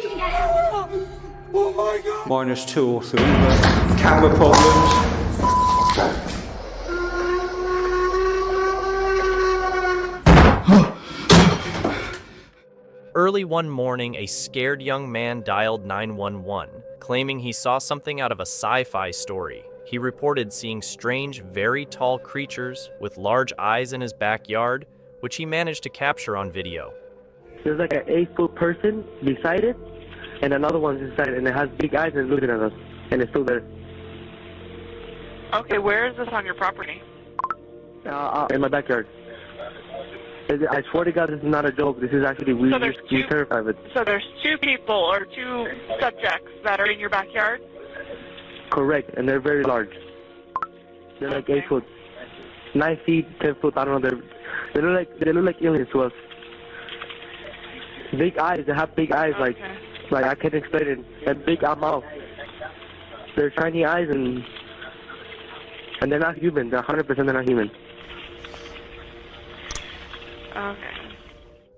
Oh my God. -2 camera problems. Early one morning, a scared young man dialed 911, claiming he saw something out of a sci-fi story. He reported seeing strange, very tall creatures with large eyes in his backyard, which he managed to capture on video. There's like an 8-foot person beside it, and another one's inside it, and it has big eyes and it's looking at us, and it's still there. Okay, where is this on your property? In my backyard. I swear to God, this is not a joke. This is actually, we're terrified of it. So there's 2 people or 2 subjects that are in your backyard? Correct, and they're very large. They're like 8 foot, 9 feet, 10 foot. I don't know. They look like aliens to us. Big eyes. They have big eyes, like I can't explain it. And big mouth. They're shiny eyes, and they're not human. They're 100% they're not human. Okay.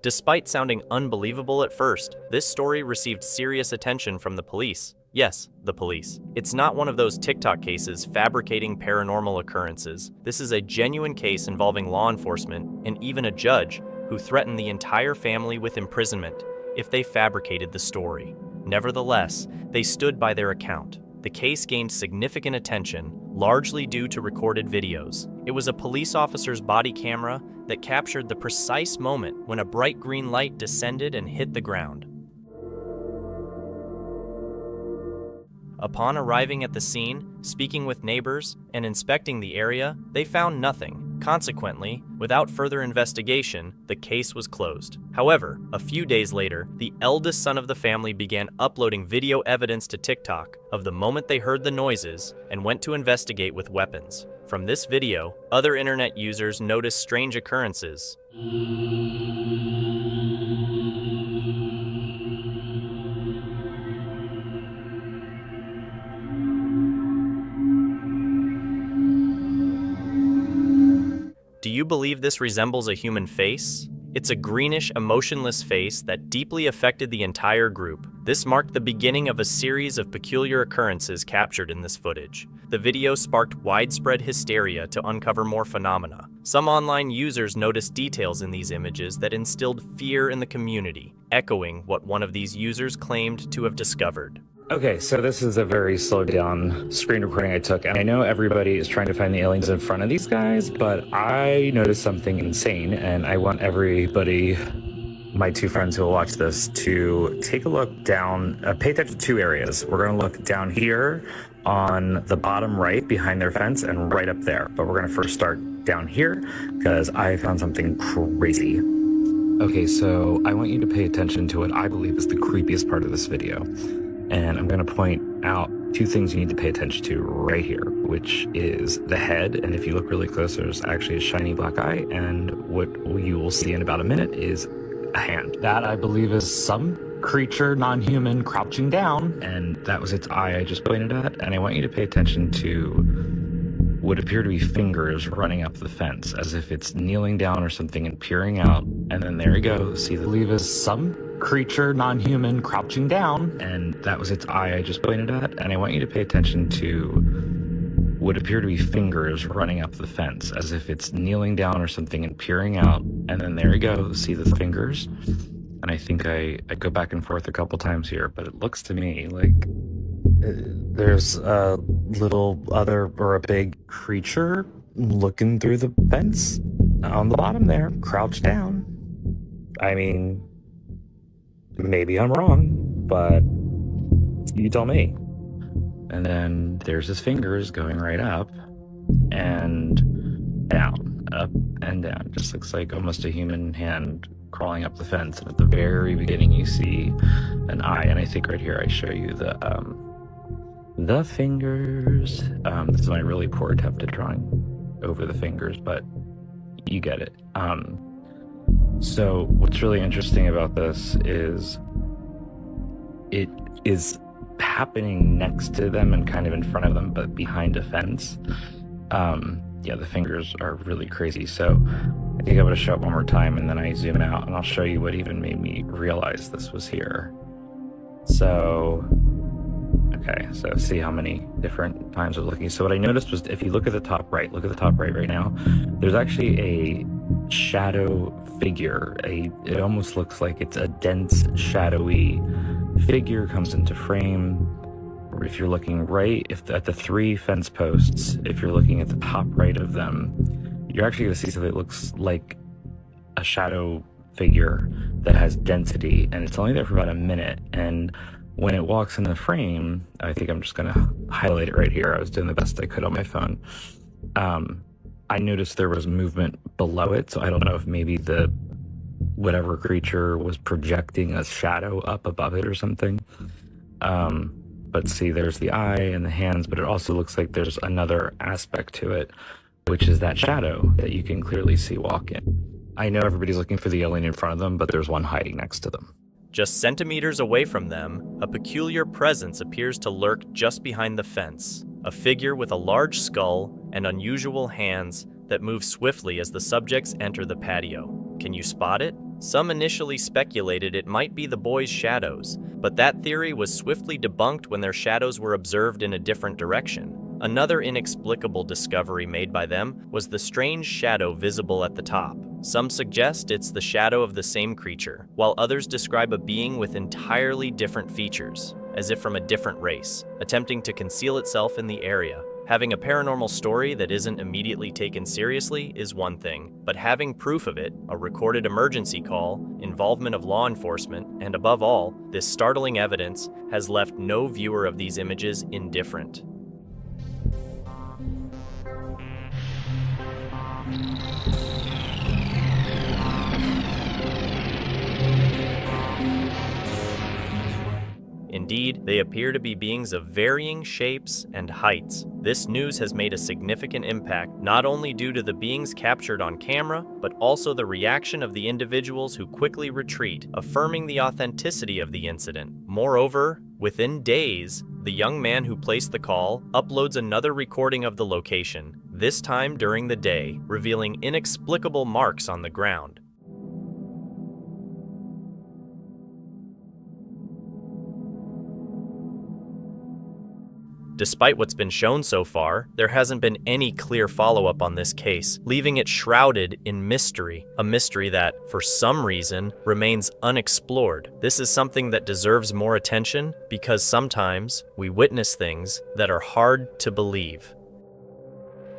Despite sounding unbelievable at first, this story received serious attention from the police. Yes, the police. It's not one of those TikTok cases fabricating paranormal occurrences. This is a genuine case involving law enforcement and even a judge who threatened the entire family with imprisonment if they fabricated the story. Nevertheless, they stood by their account. The case gained significant attention, largely due to recorded videos. It was a police officer's body camera that captured the precise moment when a bright green light descended and hit the ground. Upon arriving at the scene, speaking with neighbors, and inspecting the area, they found nothing. Consequently, without further investigation, the case was closed. However, a few days later, the eldest son of the family began uploading video evidence to TikTok of the moment they heard the noises and went to investigate with weapons. From this video, other internet users noticed strange occurrences. Do you believe this resembles a human face? It's a greenish, emotionless face that deeply affected the entire group. This marked the beginning of a series of peculiar occurrences captured in this footage. The video sparked widespread hysteria to uncover more phenomena. Some online users noticed details in these images that instilled fear in the community, echoing what one of these users claimed to have discovered. Okay, so this is a very slowed down screen recording I took, and I know everybody is trying to find the aliens in front of these guys, but I noticed something insane, and I want everybody, my 2 friends who will watch this, to take a look down, pay attention to 2 areas. We're going to look down here on the bottom right behind their fence and right up there, but we're going to first start down here because I found something crazy. Okay, so I want you to pay attention to what I believe is the creepiest part of this video. And I'm going to point out 2 things you need to pay attention to right here, which is the head. And if you look really close, there's actually a shiny black eye. And what you will see in about a minute is a hand. That, I believe, is some creature, non-human, crouching down. And that was its eye I just pointed at. And I want you to pay attention to what appear to be fingers running up the fence, as if it's kneeling down or something and peering out. And then there you go. See, the believe is some creature, non-human, crouching down, and that was its eye I just pointed at. And I want you to pay attention to what appear to be fingers running up the fence, as if it's kneeling down or something and peering out. And then there you go, see the fingers. And I think I go back and forth a couple times here, but it looks to me like there's a little other or a big creature looking through the fence on the bottom there, crouched down. I mean, maybe I'm wrong, but you tell me. And then there's his fingers going right up and down, up and down. Just looks like almost a human hand crawling up the fence. And at the very beginning, you see an eye. And I think right here, I show you the fingers. This is my really poor attempt at drawing over the fingers, but you get it. So what's really interesting about this is it is happening next to them and kind of in front of them, but behind a fence. Yeah, the fingers are really crazy. So I think I'm going to show it one more time, and then I zoom out and I'll show you what even made me realize this was here. So, okay, so see how many different times we're looking. So what I noticed was if you look at the top right, look at the top right now, there's actually a shadow figure. It almost looks like it's a dense, shadowy figure comes into frame. If you're looking right, at the 3 fence posts, if you're looking at the top right of them, you're actually going to see something that looks like a shadow figure that has density, and it's only there for about a minute. And when it walks in the frame, I think I'm just going to highlight it right here. I was doing the best I could on my phone. I noticed there was movement below it, so I don't know if maybe whatever creature was projecting a shadow up above it or something. But see, there's the eye and the hands, but it also looks like there's another aspect to it, which is that shadow that you can clearly see walking. I know everybody's looking for the alien in front of them, but there's one hiding next to them. Just centimeters away from them, a peculiar presence appears to lurk just behind the fence. A figure with a large skull and unusual hands that move swiftly as the subjects enter the patio. Can you spot it? Some initially speculated it might be the boys' shadows, but that theory was swiftly debunked when their shadows were observed in a different direction. Another inexplicable discovery made by them was the strange shadow visible at the top. Some suggest it's the shadow of the same creature, while others describe a being with entirely different features, as if from a different race, attempting to conceal itself in the area. Having a paranormal story that isn't immediately taken seriously is one thing, but having proof of it, a recorded emergency call, involvement of law enforcement, and above all, this startling evidence has left no viewer of these images indifferent. Indeed, they appear to be beings of varying shapes and heights. This news has made a significant impact, not only due to the beings captured on camera, but also the reaction of the individuals who quickly retreat, affirming the authenticity of the incident. Moreover, within days, the young man who placed the call uploads another recording of the location, this time during the day, revealing inexplicable marks on the ground. Despite what's been shown so far, there hasn't been any clear follow-up on this case, leaving it shrouded in mystery, a mystery that, for some reason, remains unexplored. This is something that deserves more attention because sometimes we witness things that are hard to believe.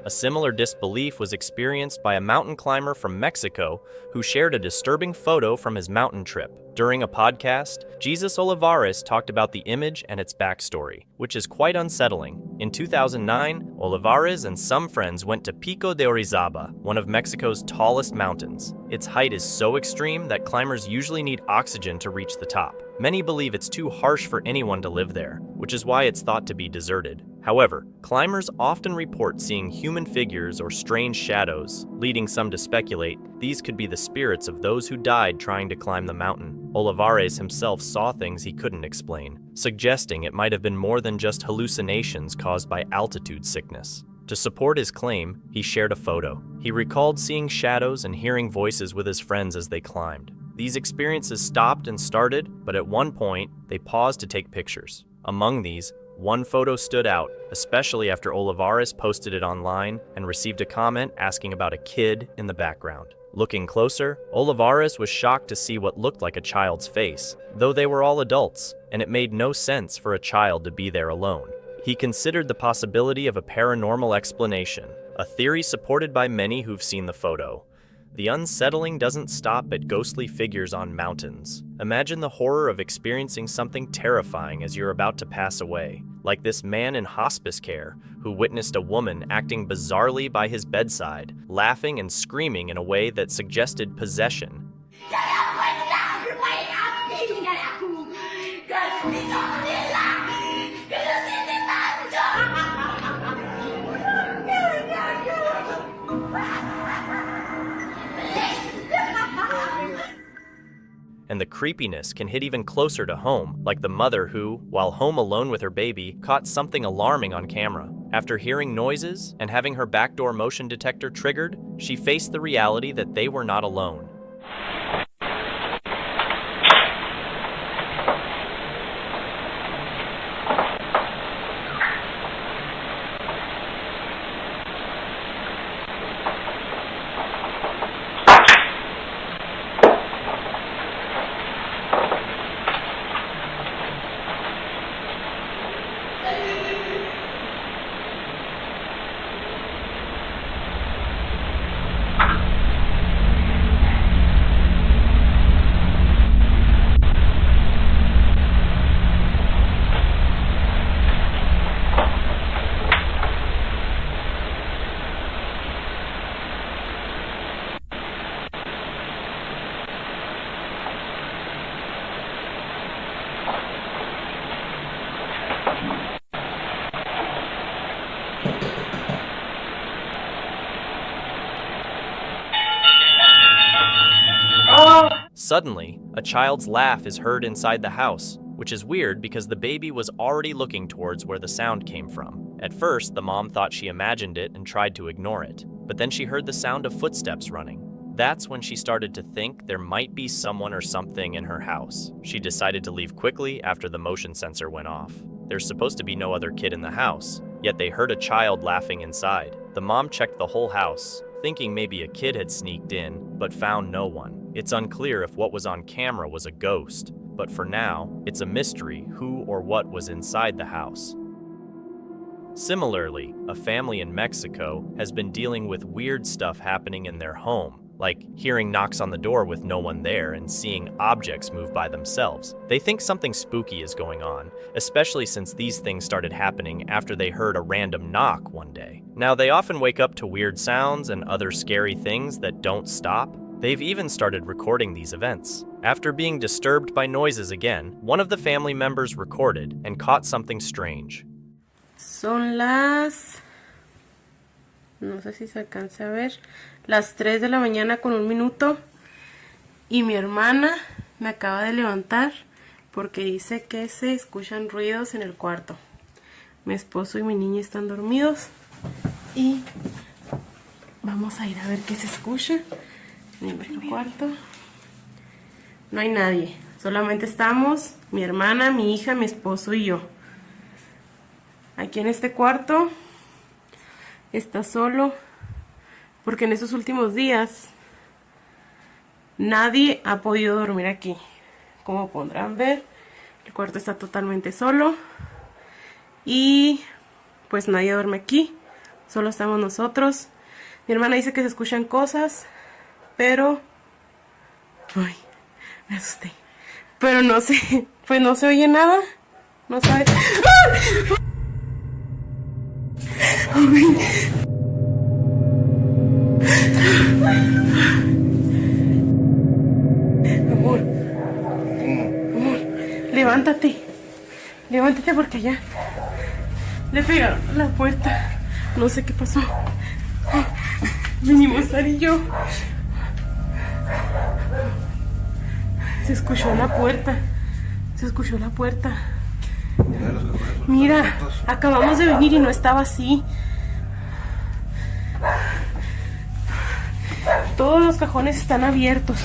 A similar disbelief was experienced by a mountain climber from Mexico who shared a disturbing photo from his mountain trip. During a podcast, Jesus Olivares talked about the image and its backstory, which is quite unsettling. In 2009, Olivares and some friends went to Pico de Orizaba, one of Mexico's tallest mountains. Its height is so extreme that climbers usually need oxygen to reach the top. Many believe it's too harsh for anyone to live there, which is why it's thought to be deserted. However, climbers often report seeing human figures or strange shadows, leading some to speculate these could be the spirits of those who died trying to climb the mountain. Olivares himself saw things he couldn't explain, suggesting it might have been more than just hallucinations caused by altitude sickness. To support his claim, he shared a photo. He recalled seeing shadows and hearing voices with his friends as they climbed. These experiences stopped and started, but at one point, they paused to take pictures. Among these, one photo stood out, especially after Olivares posted it online and received a comment asking about a kid in the background. Looking closer, Olivares was shocked to see what looked like a child's face, though they were all adults, and it made no sense for a child to be there alone. He considered the possibility of a paranormal explanation, a theory supported by many who've seen the photo. The unsettling doesn't stop at ghostly figures on mountains. Imagine the horror of experiencing something terrifying as you're about to pass away, like this man in hospice care who witnessed a woman acting bizarrely by his bedside, laughing and screaming in a way that suggested possession. And the creepiness can hit even closer to home, like the mother who, while home alone with her baby, caught something alarming on camera. After hearing noises and having her backdoor motion detector triggered, she faced the reality that they were not alone. Suddenly, a child's laugh is heard inside the house, which is weird because the baby was already looking towards where the sound came from. At first, the mom thought she imagined it and tried to ignore it, but then she heard the sound of footsteps running. That's when she started to think there might be someone or something in her house. She decided to leave quickly after the motion sensor went off. There's supposed to be no other kid in the house, yet they heard a child laughing inside. The mom checked the whole house, thinking maybe a kid had sneaked in, but found no one. It's unclear if what was on camera was a ghost, but for now, it's a mystery who or what was inside the house. Similarly, a family in Mexico has been dealing with weird stuff happening in their home, like hearing knocks on the door with no one there and seeing objects move by themselves. They think something spooky is going on, especially since these things started happening after they heard a random knock one day. Now, they often wake up to weird sounds and other scary things that don't stop. They've even started recording these events. After being disturbed by noises again, one of the family members recorded and caught something strange. Son las... no sé si se alcanza a ver, las 3 de la mañana con 1 minuto y mi hermana me acaba de levantar porque dice que se escuchan ruidos en el cuarto. Mi esposo y mi niña están dormidos y vamos a ir a ver qué se escucha en el cuarto. No hay nadie, solamente estamos mi hermana, mi hija, mi esposo y yo. Aquí en este cuarto está solo porque en estos últimos días nadie ha podido dormir aquí. Como podrán ver, el cuarto está totalmente solo y pues nadie duerme aquí, solo estamos nosotros. Mi hermana dice que se escuchan cosas, pero ay, me asusté, pero no sé, pues no se oye nada, no sabe. ¡Ah! Amor, levántate porque allá le pegaron a la puerta, no sé qué pasó, vinimos Sara y yo, se escuchó la puerta, mira, acabamos de venir y no estaba así. Todos los cajones están abiertos.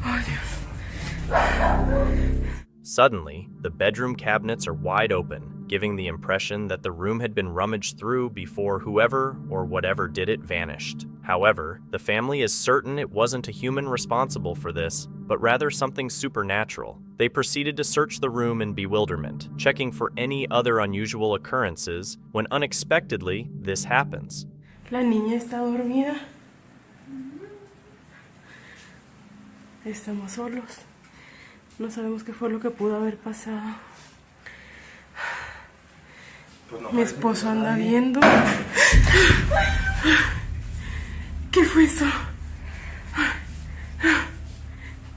Oh, Dios. Suddenly, the bedroom cabinets are wide open, giving the impression that the room had been rummaged through before whoever or whatever did it vanished. However, the family is certain it wasn't a human responsible for this, but rather something supernatural. They proceeded to search the room in bewilderment, checking for any other unusual occurrences, when unexpectedly, this happens. La niña está dormida. Estamos solos. No sabemos qué fue lo que pudo haber pasado. Mi esposo anda viendo. ¿Qué fue eso?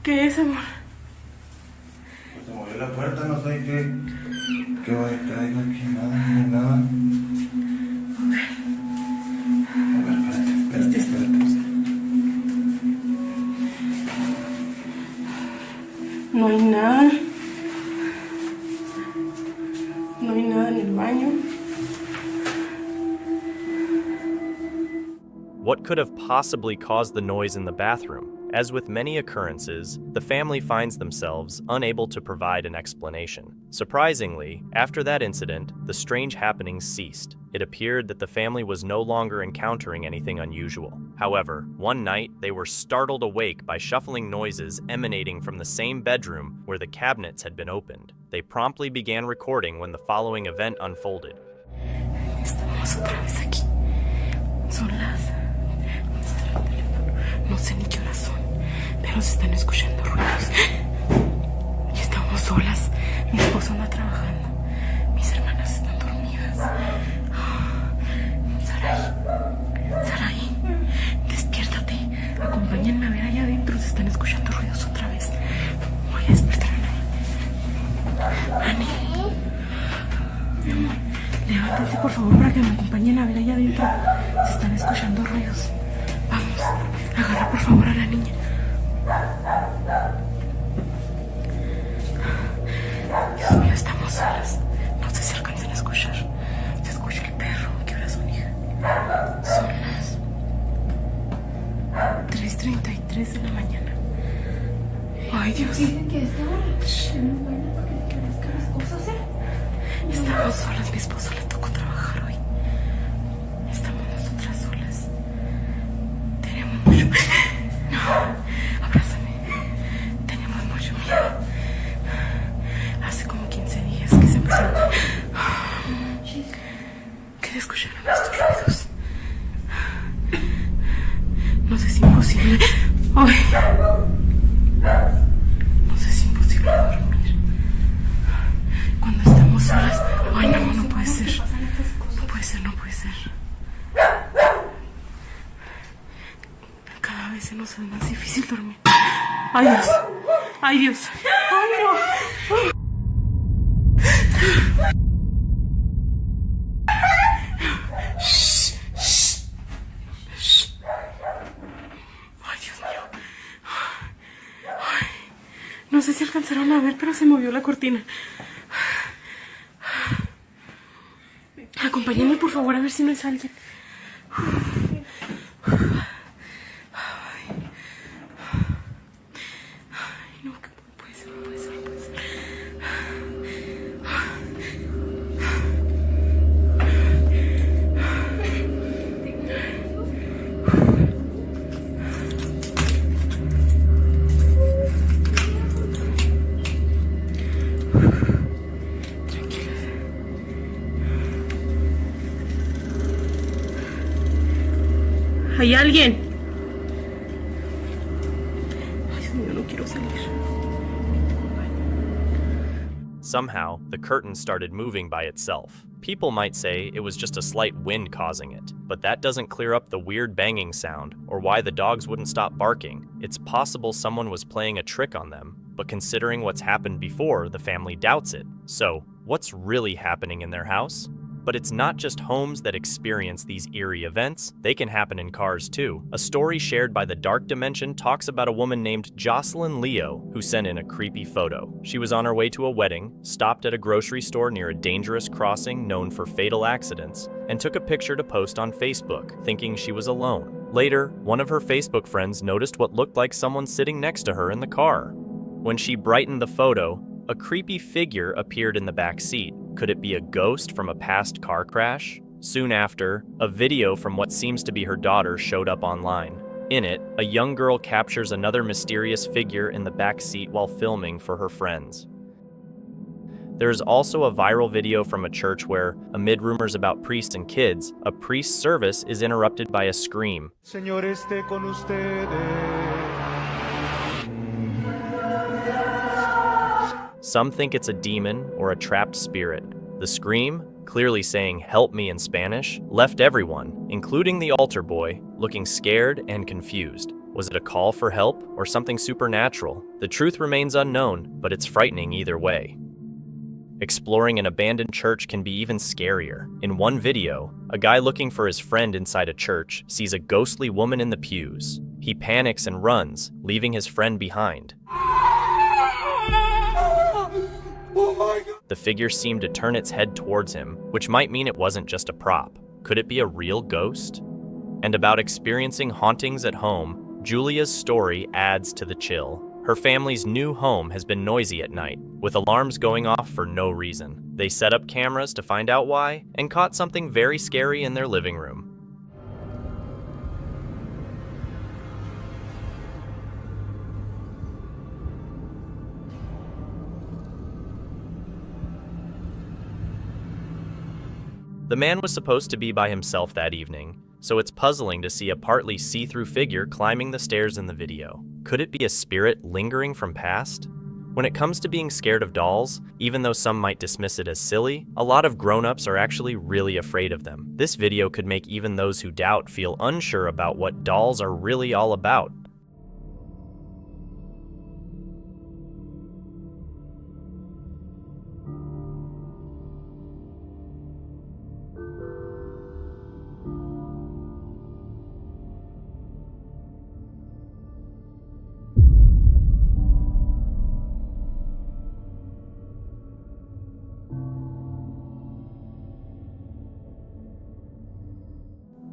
¿Qué es, amor? Pues se movió la puerta, no sé qué va a estar aquí, nada. A ver, espérate. No hay nada. No hay nada en el baño. What could have possibly caused the noise in the bathroom? As with many occurrences, the family finds themselves unable to provide an explanation. Surprisingly, after that incident, the strange happenings ceased. It appeared that the family was no longer encountering anything unusual. However, one night, they were startled awake by shuffling noises emanating from the same bedroom where the cabinets had been opened. They promptly began recording when the following event unfolded. Estamos otra vez aquí. Son las... no sé ni qué horas son, pero se están escuchando ruidos. Y estamos solas. Mi esposo anda trabajando. Mis hermanas están dormidas. Saraí, despiértate. Acompáñenme a ver allá adentro. Se están escuchando ruidos otra vez. Voy a despertarme. Ani, mi amor, levántate por favor para que me acompañen a adentro. Se están escuchando ruidos. Vamos, agarra por favor a la niña. Dios mío, estamos solas. No sé si alcancen a escuchar. Se escucha el perro. ¿Qué horas son, hija? Son las 3:33 de la mañana. Ay, Dios. Dicen que esta hora es muy buena para que aparezcan las cosas, Estamos solas, mi esposo le tocó trabajar hoy. Estamos nosotras solas. Tenemos mucho... No, abrázame. Tenemos mucho miedo. Hace como 15 días que se empezó... ¿Qué escucharon estos ruidos? Nos es imposible. Ay. Nos es imposible dormir. Cuando estamos solas. Ay, no, no puede ser. No puede ser, no puede ser. Cada vez se nos hace más difícil dormir. Ay, Dios. Ay, Dios. Ay, no. Ay, Dios mío. Ay, no sé si alcanzaron a ver, pero se movió la cortina. Acompáñenme por favor a ver si no es alguien. Ay, no, que no puede ser, no puede ser, no puede ser. ¿Hay alguien? Ay, Dios mío, no quiero salir. Somehow, the curtain started moving by itself. People might say it was just a slight wind causing it, but that doesn't clear up the weird banging sound or why the dogs wouldn't stop barking. It's possible someone was playing a trick on them, but considering what's happened before, the family doubts it. So, what's really happening in their house? But it's not just homes that experience these eerie events, they can happen in cars too. A story shared by the Dark Dimension talks about a woman named Jocelyn Leo who sent in a creepy photo. She was on her way to a wedding, stopped at a grocery store near a dangerous crossing known for fatal accidents, and took a picture to post on Facebook, thinking she was alone. Later, one of her Facebook friends noticed what looked like someone sitting next to her in the car. When she brightened the photo, a creepy figure appeared in the back seat. Could it be a ghost from a past car crash? Soon after, a video from what seems to be her daughter showed up online. In it, a young girl captures another mysterious figure in the back seat while filming for her friends. There is also a viral video from a church where, amid rumors about priests and kids, a priest's service is interrupted by a scream. Señor esté con ustedes. Some think it's a demon or a trapped spirit. The scream, clearly saying "help me" in Spanish, left everyone, including the altar boy, looking scared and confused. Was it a call for help or something supernatural? The truth remains unknown, but it's frightening either way. Exploring an abandoned church can be even scarier. In one video, a guy looking for his friend inside a church sees a ghostly woman in the pews. He panics and runs, leaving his friend behind. The figure seemed to turn its head towards him, which might mean it wasn't just a prop. Could it be a real ghost? And about experiencing hauntings at home, Julia's story adds to the chill. Her family's new home has been noisy at night, with alarms going off for no reason. They set up cameras to find out why, and caught something very scary in their living room. The man was supposed to be by himself that evening, so it's puzzling to see a partly see-through figure climbing the stairs in the video. Could it be a spirit lingering from past? When it comes to being scared of dolls, even though some might dismiss it as silly, a lot of grown-ups are actually really afraid of them. This video could make even those who doubt feel unsure about what dolls are really all about.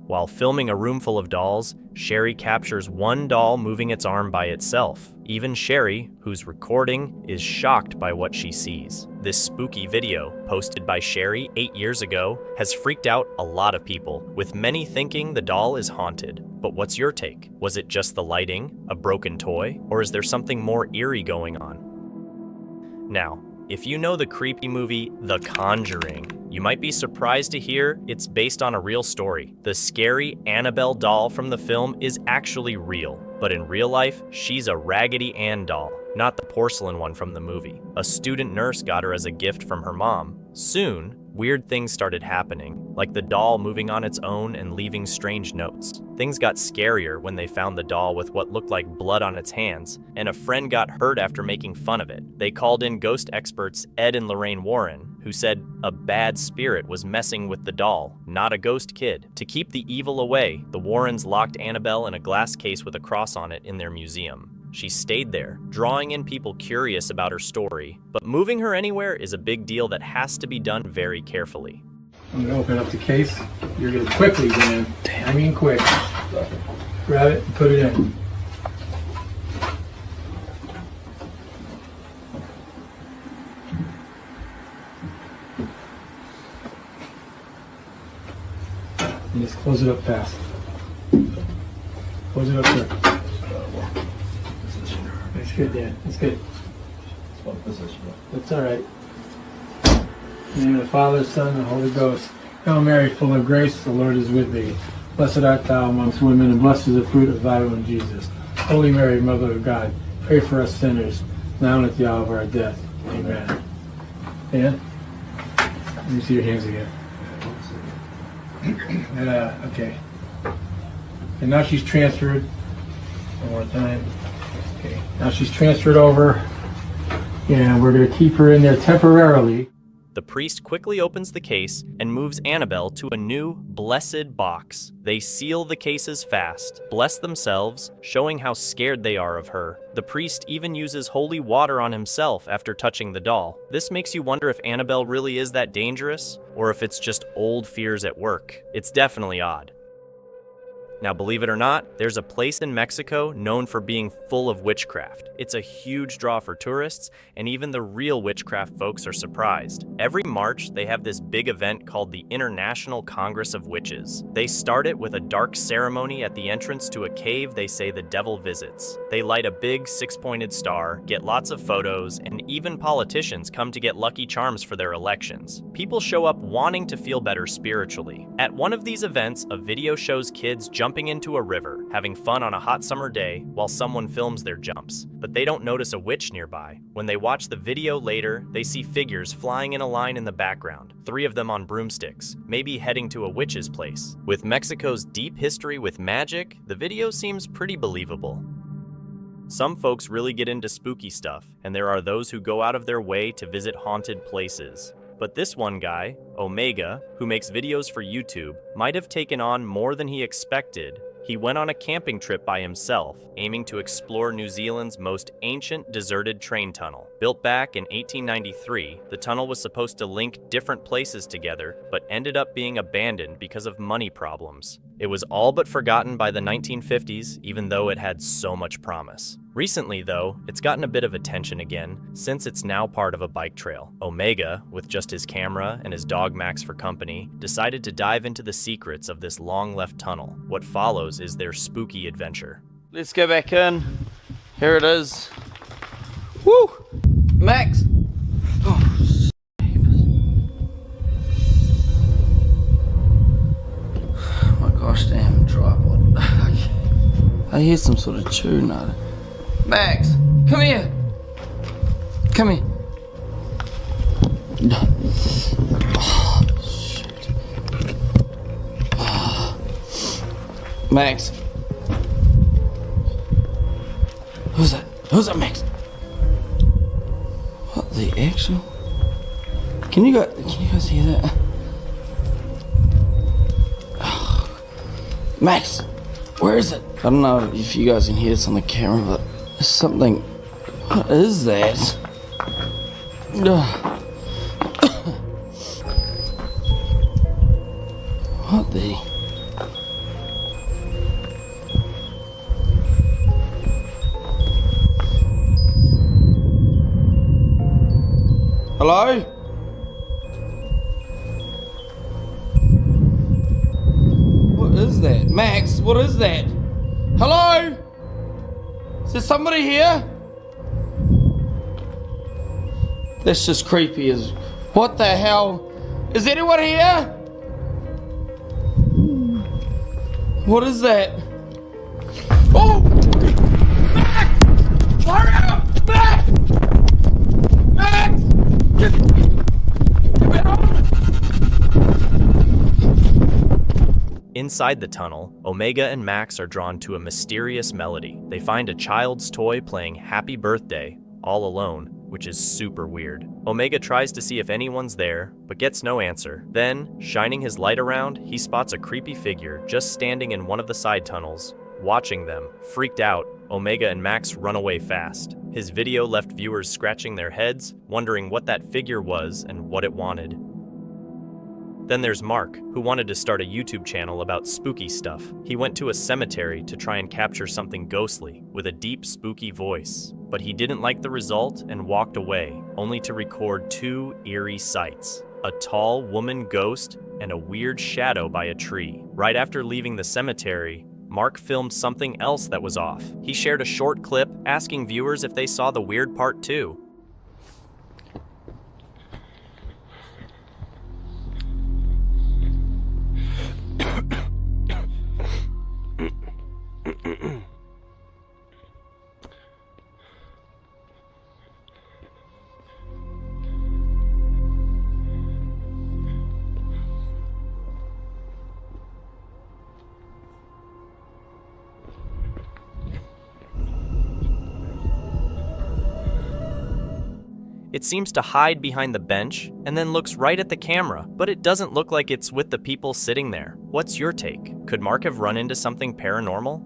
While filming a room full of dolls, Sherry captures one doll moving its arm by itself. Even Sherry, who's recording, is shocked by what she sees. This spooky video, posted by Sherry 8 years ago, has freaked out a lot of people, with many thinking the doll is haunted. But what's your take? Was it just the lighting, a broken toy, or is there something more eerie going on? Now, if you know the creepy movie The Conjuring, you might be surprised to hear it's based on a real story. The scary Annabelle doll from the film is actually real, but in real life, she's a Raggedy Ann doll, not the porcelain one from the movie. A student nurse got her as a gift from her mom. Soon, weird things started happening, like the doll moving on its own and leaving strange notes. Things got scarier when they found the doll with what looked like blood on its hands, and a friend got hurt after making fun of it. They called in ghost experts Ed and Lorraine Warren, who said a bad spirit was messing with the doll, not a ghost kid. To keep the evil away, the Warrens locked Annabelle in a glass case with a cross on it in their museum. She stayed there, drawing in people curious about her story, but moving her anywhere is a big deal that has to be done very carefully. I'm gonna open up the case. You're gonna quickly, Dan. I mean quick. Grab it and put it in. And just close it up fast. Close it up quick. That's good, Dan. That's good. That's all right. In the name of the Father, Son, and Holy Ghost. Hail Mary, full of grace, the Lord is with thee. Blessed art thou amongst women, and blessed is the fruit of thy womb, Jesus. Holy Mary, Mother of God, pray for us sinners, now and at the hour of our death. Amen. Dan? Let me see your hands again. Okay. And now she's transferred. One more time. Okay. Now she's transferred over, and we're going to keep her in there temporarily. The priest quickly opens the case and moves Annabelle to a new, blessed box. They seal the cases fast, bless themselves, showing how scared they are of her. The priest even uses holy water on himself after touching the doll. This makes you wonder if Annabelle really is that dangerous, or if it's just old fears at work. It's definitely odd. Now, believe it or not, there's a place in Mexico known for being full of witchcraft. It's a huge draw for tourists, and even the real witchcraft folks are surprised. Every March, they have this big event called the International Congress of Witches. They start it with a dark ceremony at the entrance to a cave they say the devil visits. They light a big six-pointed star, get lots of photos, and even politicians come to get lucky charms for their elections. People show up wanting to feel better spiritually. At one of these events, a video shows kids jumping into a river, having fun on a hot summer day while someone films their jumps. But they don't notice a witch nearby. When they watch the video later, they see figures flying in a line in the background, 3 of them on broomsticks, maybe heading to a witch's place. With Mexico's deep history with magic, the video seems pretty believable. Some folks really get into spooky stuff, and there are those who go out of their way to visit haunted places. But this one guy, Omega, who makes videos for YouTube, might have taken on more than he expected. He went on a camping trip by himself, aiming to explore New Zealand's most ancient deserted train tunnel. Built back in 1893, the tunnel was supposed to link different places together, but ended up being abandoned because of money problems. It was all but forgotten by the 1950s, even though it had so much promise. Recently, though, it's gotten a bit of attention again, since it's now part of a bike trail. Omega, with just his camera and his dog Max for company, decided to dive into the secrets of this long-left tunnel. What follows is their spooky adventure. Let's go back in. Here it is. Woo! Max! Oh, my gosh damn tripod. I hear some sort of tune out of it. Max, come here. Come here. Oh, shit. Oh. Max. Who's that? Who's that, Max? What the actual? Can you guys hear that? Oh. Max, where is it? I don't know if you guys can hear this on the camera, but there's something. What is that? What the? Hello? What is that? Max, what is that? Hello? Is there somebody here? That's just creepy as... What the hell? Is anyone here? What is that? Oh! Max! Hurry up! Max! Max! Get me home! Inside the tunnel, Omega and Max are drawn to a mysterious melody. They find a child's toy playing Happy Birthday, all alone, which is super weird. Omega tries to see if anyone's there, but gets no answer. Then, shining his light around, he spots a creepy figure just standing in one of the side tunnels, watching them. Freaked out, Omega and Max run away fast. His video left viewers scratching their heads, wondering what that figure was and what it wanted. Then there's Mark, who wanted to start a YouTube channel about spooky stuff. He went to a cemetery to try and capture something ghostly, with a deep, spooky voice. But he didn't like the result and walked away, only to record two eerie sights: a tall woman ghost and a weird shadow by a tree. Right after leaving the cemetery, Mark filmed something else that was off. He shared a short clip asking viewers if they saw the weird part too. It seems to hide behind the bench and then looks right at the camera, but it doesn't look like it's with the people sitting there. What's your take? Could Mark have run into something paranormal?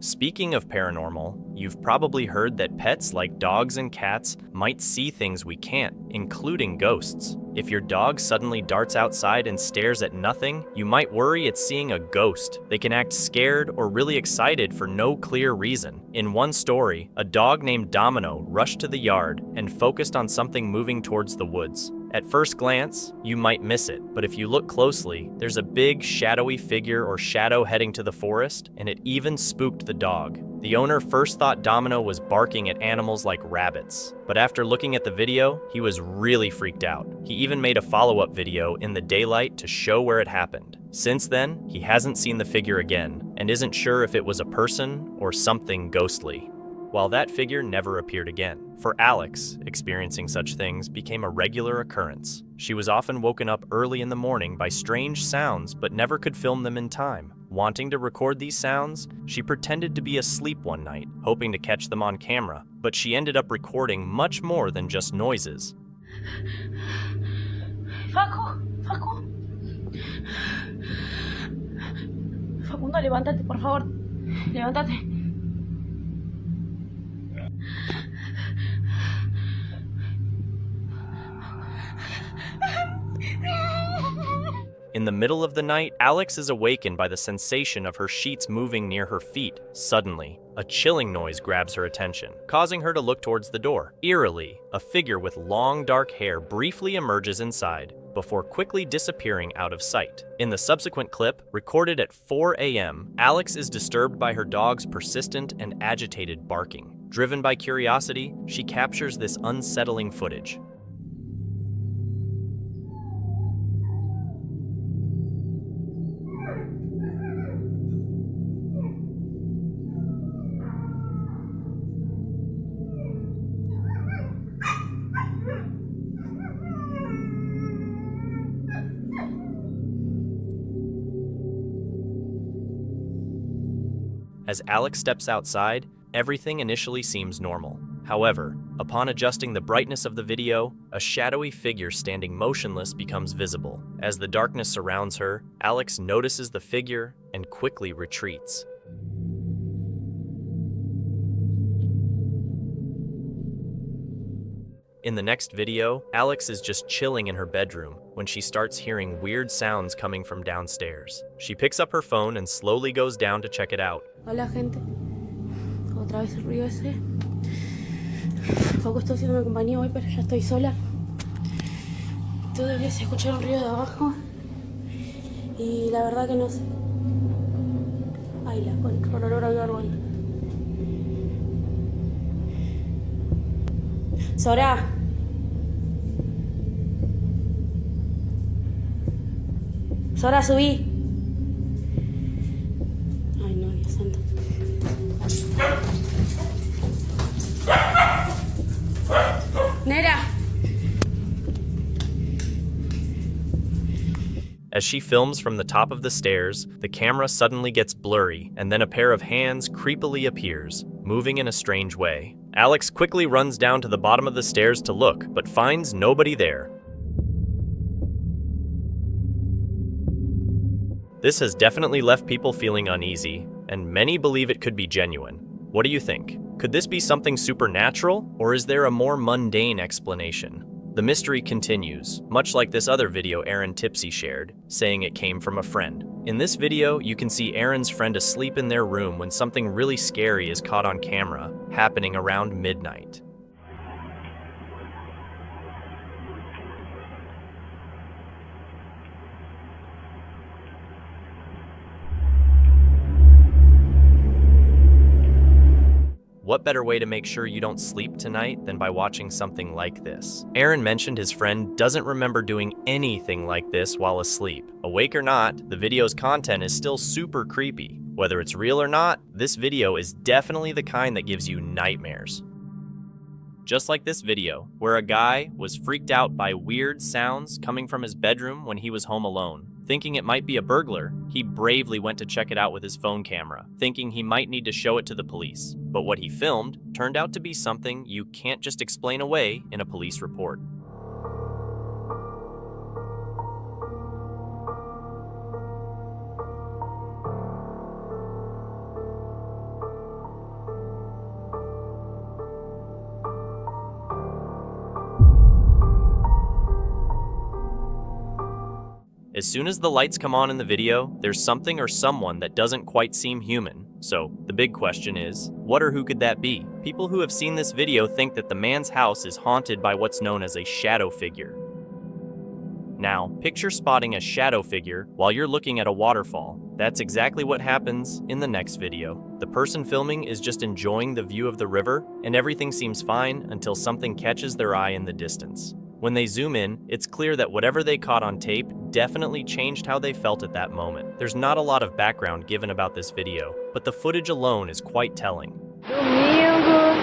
Speaking of paranormal, you've probably heard that pets like dogs and cats might see things we can't, including ghosts. If your dog suddenly darts outside and stares at nothing, you might worry it's seeing a ghost. They can act scared or really excited for no clear reason. In one story, a dog named Domino rushed to the yard and focused on something moving towards the woods. At first glance, you might miss it, but if you look closely, there's a big shadowy figure or shadow heading to the forest, and it even spooked the dog. The owner first thought Domino was barking at animals like rabbits, but after looking at the video, he was really freaked out. He even made a follow-up video in the daylight to show where it happened. Since then, he hasn't seen the figure again, and isn't sure if it was a person or something ghostly. While that figure never appeared again. For Alex, experiencing such things became a regular occurrence. She was often woken up early in the morning by strange sounds but never could film them in time. Wanting to record these sounds, she pretended to be asleep one night, hoping to catch them on camera, but she ended up recording much more than just noises. Facundo, levántate, por favor. Levántate. In the middle of the night, Alex is awakened by the sensation of her sheets moving near her feet. Suddenly, a chilling noise grabs her attention, causing her to look towards the door. Eerily, a figure with long dark hair briefly emerges inside, before quickly disappearing out of sight. In the subsequent clip, recorded at 4 a.m., Alex is disturbed by her dog's persistent and agitated barking. Driven by curiosity, she captures this unsettling footage. As Alex steps outside, everything initially seems normal. However, upon adjusting the brightness of the video, a shadowy figure standing motionless becomes visible. As the darkness surrounds her, Alex notices the figure and quickly retreats. In the next video, Alex is just chilling in her bedroom when she starts hearing weird sounds coming from downstairs. She picks up her phone and slowly goes down to check it out. Hola, gente. Otra vez el ruido ese. Poco estoy haciéndome compañía hoy, pero ya estoy sola. Todavía se escucha un ruido de abajo. Y la verdad que no sé. Ahí la con olor a algo ahí. Sora. Sora, subí. Ay, no, Dios santo. Nera. As she films from the top of the stairs, the camera suddenly gets blurry, and then a pair of hands creepily appears, moving in a strange way. Alex quickly runs down to the bottom of the stairs to look, but finds nobody there. This has definitely left people feeling uneasy, and many believe it could be genuine. What do you think? Could this be something supernatural, or is there a more mundane explanation? The mystery continues, much like this other video Aaron Tipsy shared, saying it came from a friend. In this video, you can see Aaron's friend asleep in their room when something really scary is caught on camera, happening around midnight. What better way to make sure you don't sleep tonight than by watching something like this? Aaron mentioned his friend doesn't remember doing anything like this while asleep. Awake or not, the video's content is still super creepy. Whether it's real or not, this video is definitely the kind that gives you nightmares. Just like this video, where a guy was freaked out by weird sounds coming from his bedroom when he was home alone. Thinking it might be a burglar, he bravely went to check it out with his phone camera, thinking he might need to show it to the police. But what he filmed turned out to be something you can't just explain away in a police report. As soon as the lights come on in the video, there's something or someone that doesn't quite seem human. So, the big question is, what or who could that be? People who have seen this video think that the man's house is haunted by what's known as a shadow figure. Now, picture spotting a shadow figure while you're looking at a waterfall. That's exactly what happens in the next video. The person filming is just enjoying the view of the river, and everything seems fine until something catches their eye in the distance. When they zoom in, it's clear that whatever they caught on tape definitely changed how they felt at that moment. There's not a lot of background given about this video, but the footage alone is quite telling. Domingo,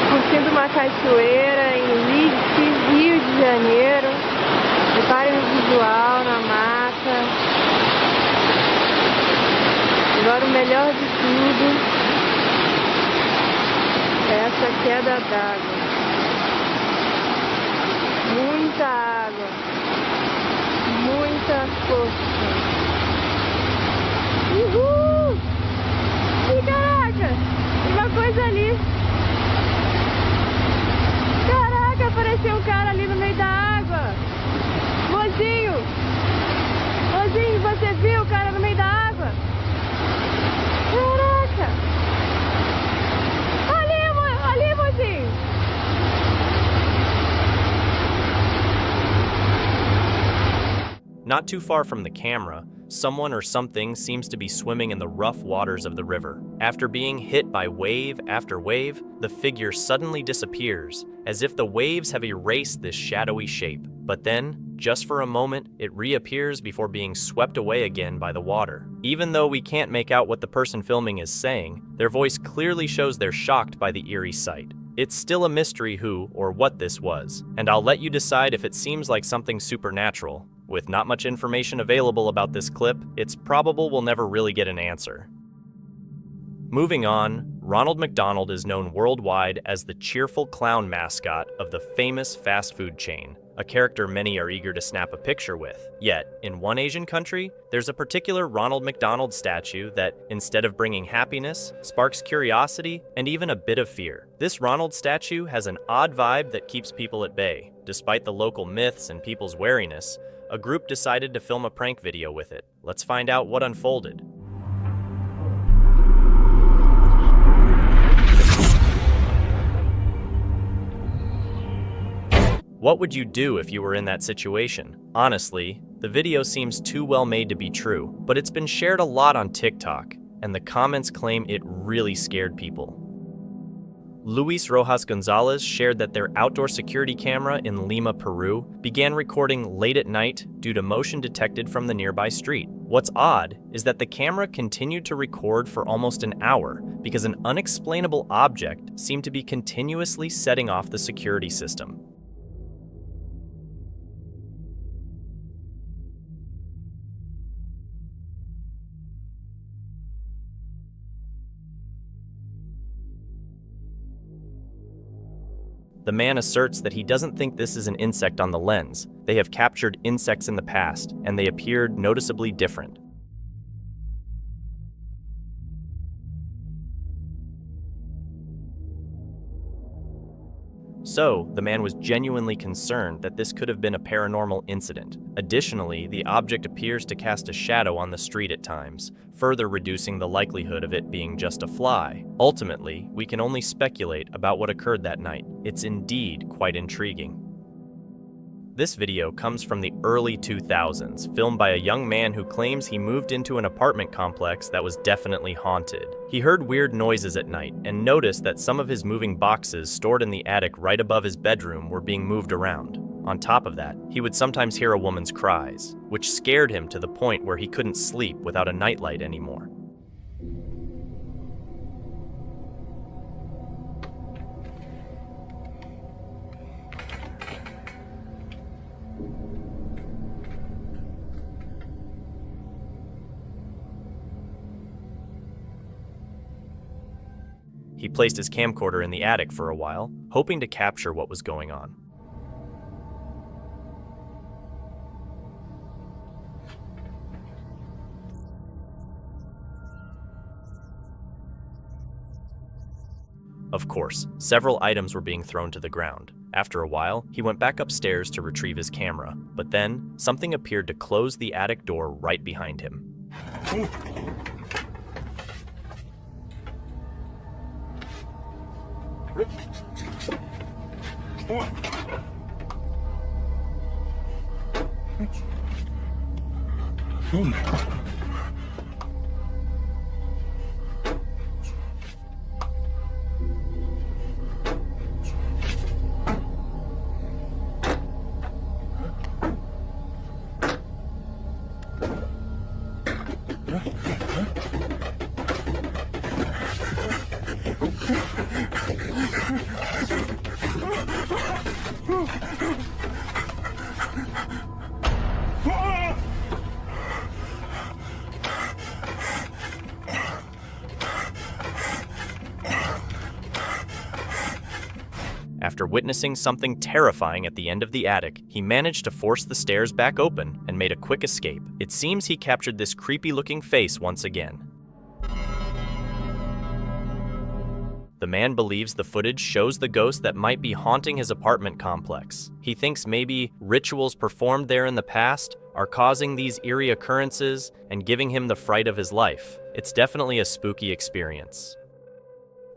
curtindo uma cachoeira em Leeds, Rio de Janeiro. Reparem o visual na mata. Agora o melhor de tudo é essa queda d'água. Muita água, muita força. Uhul! E caraca, uma coisa ali. Caraca, apareceu um cara ali no meio da água. Mozinho, mozinho, você viu o cara no meio da água? Caraca! Ali, mozinho. Not too far from the camera, someone or something seems to be swimming in the rough waters of the river. After being hit by wave after wave, the figure suddenly disappears, as if the waves have erased this shadowy shape. But then, just for a moment, it reappears before being swept away again by the water. Even though we can't make out what the person filming is saying, their voice clearly shows they're shocked by the eerie sight. It's still a mystery who or what this was, and I'll let you decide if it seems like something supernatural. With not much information available about this clip, it's probable we'll never really get an answer. Moving on, Ronald McDonald is known worldwide as the cheerful clown mascot of the famous fast food chain, a character many are eager to snap a picture with. Yet, in one Asian country, there's a particular Ronald McDonald statue that, instead of bringing happiness, sparks curiosity and even a bit of fear. This Ronald statue has an odd vibe that keeps people at bay. Despite the local myths and people's wariness, a group decided to film a prank video with it. Let's find out what unfolded. What would you do if you were in that situation? Honestly, the video seems too well made to be true, but it's been shared a lot on TikTok, and the comments claim it really scared people. Luis Rojas Gonzalez shared that their outdoor security camera in Lima, Peru, began recording late at night due to motion detected from the nearby street. What's odd is that the camera continued to record for almost an hour because an unexplainable object seemed to be continuously setting off the security system. The man asserts that he doesn't think this is an insect on the lens. They have captured insects in the past, and they appeared noticeably different. So, the man was genuinely concerned that this could have been a paranormal incident. Additionally, the object appears to cast a shadow on the street at times, further reducing the likelihood of it being just a fly. Ultimately, we can only speculate about what occurred that night. It's indeed quite intriguing. This video comes from the early 2000s, filmed by a young man who claims he moved into an apartment complex that was definitely haunted. He heard weird noises at night and noticed that some of his moving boxes stored in the attic right above his bedroom were being moved around. On top of that, he would sometimes hear a woman's cries, which scared him to the point where he couldn't sleep without a nightlight anymore. He placed his camcorder in the attic for a while, hoping to capture what was going on. Of course, several items were being thrown to the ground. After a while, he went back upstairs to retrieve his camera, but then something appeared to close the attic door right behind him. After witnessing something terrifying at the end of the attic, he managed to force the stairs back open and made a quick escape. It seems he captured this creepy-looking face once again. The man believes the footage shows the ghost that might be haunting his apartment complex. He thinks maybe rituals performed there in the past are causing these eerie occurrences and giving him the fright of his life. It's definitely a spooky experience.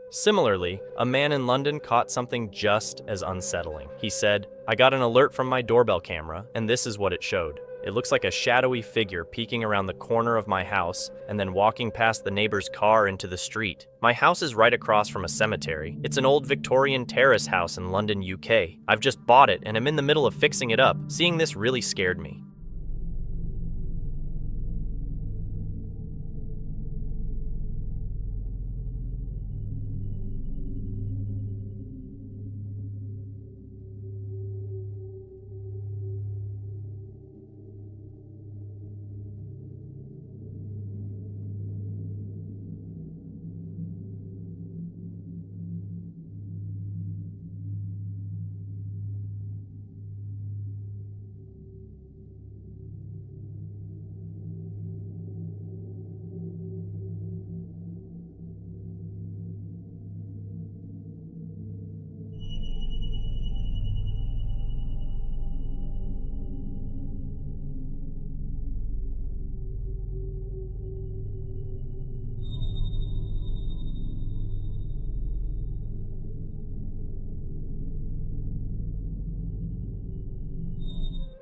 Similarly, a man in London caught something just as unsettling. He said, "I got an alert from my doorbell camera, and this is what it showed. It looks like a shadowy figure peeking around the corner of my house and then walking past the neighbor's car into the street. My house is right across from a cemetery. It's an old Victorian terrace house in London, UK. I've just bought it and I'm in the middle of fixing it up. Seeing this really scared me."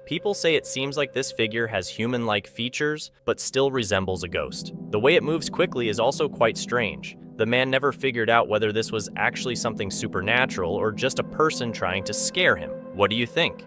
People say it seems like this figure has human-like features, but still resembles a ghost. The way it moves quickly is also quite strange. The man never figured out whether this was actually something supernatural or just a person trying to scare him. What do you think?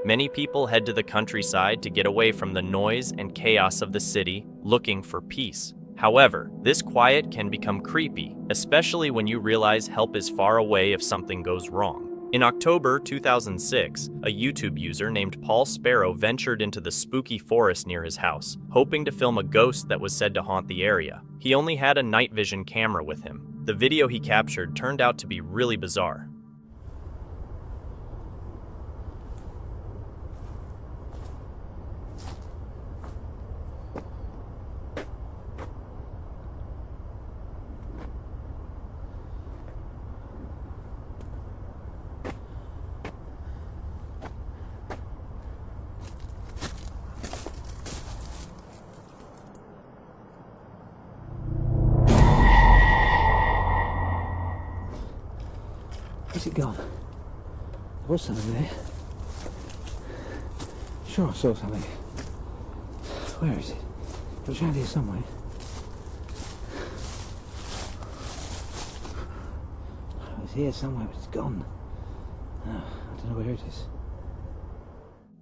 Many people head to the countryside to get away from the noise and chaos of the city, looking for peace. However, this quiet can become creepy, especially when you realize help is far away if something goes wrong. In October 2006, a YouTube user named Paul Sparrow ventured into the spooky forest near his house, hoping to film a ghost that was said to haunt the area. He only had a night vision camera with him. The video he captured turned out to be really bizarre. Where's it gone? There was something there. Sure, I saw something. Where is it? It was around here somewhere. It was here somewhere, but it's gone. Oh, I don't know where it is.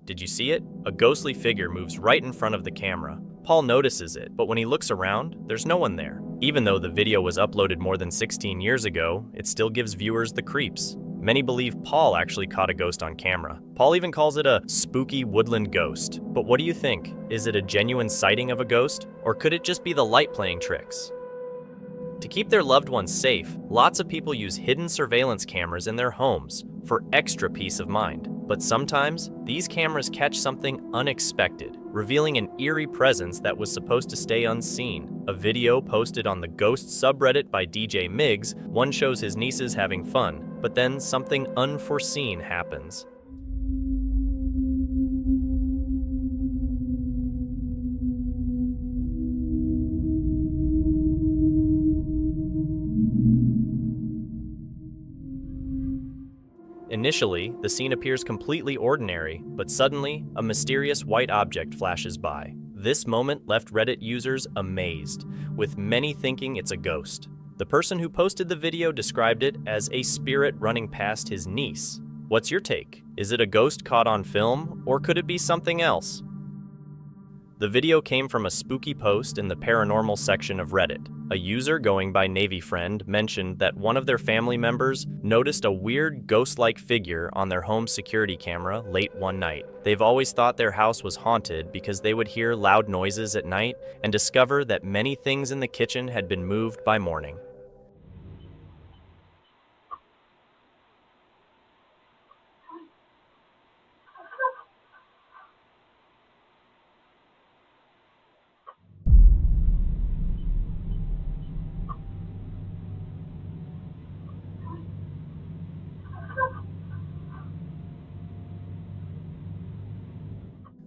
Did you see it? A ghostly figure moves right in front of the camera. Paul notices it, but when he looks around, there's no one there. Even though the video was uploaded more than 16 years ago, it still gives viewers the creeps. Many believe Paul actually caught a ghost on camera. Paul even calls it a spooky woodland ghost. But what do you think? Is it a genuine sighting of a ghost? Or could it just be the light playing tricks? To keep their loved ones safe, lots of people use hidden surveillance cameras in their homes for extra peace of mind. But sometimes, these cameras catch something unexpected, revealing an eerie presence that was supposed to stay unseen. A video posted on the Ghost subreddit by DJ Miggs, one shows his nieces having fun, but then something unforeseen happens. Initially, the scene appears completely ordinary, but suddenly, a mysterious white object flashes by. This moment left Reddit users amazed, with many thinking it's a ghost. The person who posted the video described it as a spirit running past his niece. What's your take? Is it a ghost caught on film, or could it be something else? The video came from a spooky post in the paranormal section of Reddit. A user going by Navy Friend mentioned that one of their family members noticed a weird ghost-like figure on their home security camera late one night. They've always thought their house was haunted because they would hear loud noises at night and discover that many things in the kitchen had been moved by morning.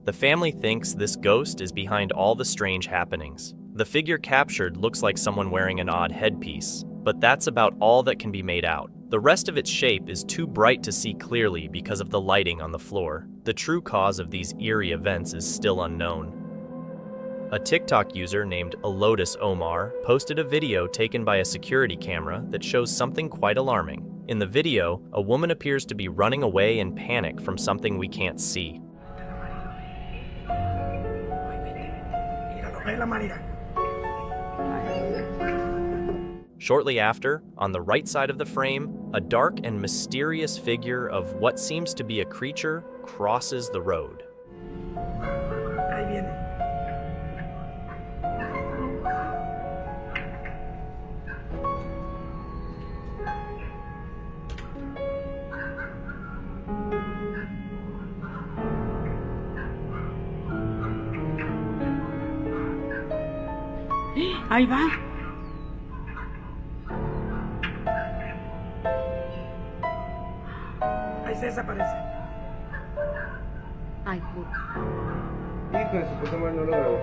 The family thinks this ghost is behind all the strange happenings. The figure captured looks like someone wearing an odd headpiece, but that's about all that can be made out. The rest of its shape is too bright to see clearly because of the lighting on the floor. The true cause of these eerie events is still unknown. A TikTok user named Elotus Omar posted a video taken by a security camera that shows something quite alarming. In the video, a woman appears to be running away in panic from something we can't see. Shortly after, on the right side of the frame, a dark and mysterious figure of what seems to be a creature crosses the road. Ahí va. Ahí se desaparece. Ay, puta. Hijo de su puta madre, no lo grabó.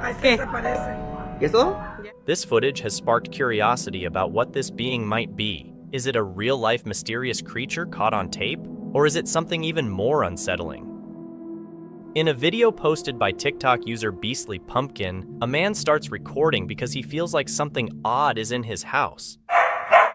Ahí se desaparece. ¿Y esto? This footage has sparked curiosity about what this being might be. Is it a real-life mysterious creature caught on tape? Or is it something even more unsettling? In a video posted by TikTok user Beastly Pumpkin, a man starts recording because he feels like something odd is in his house.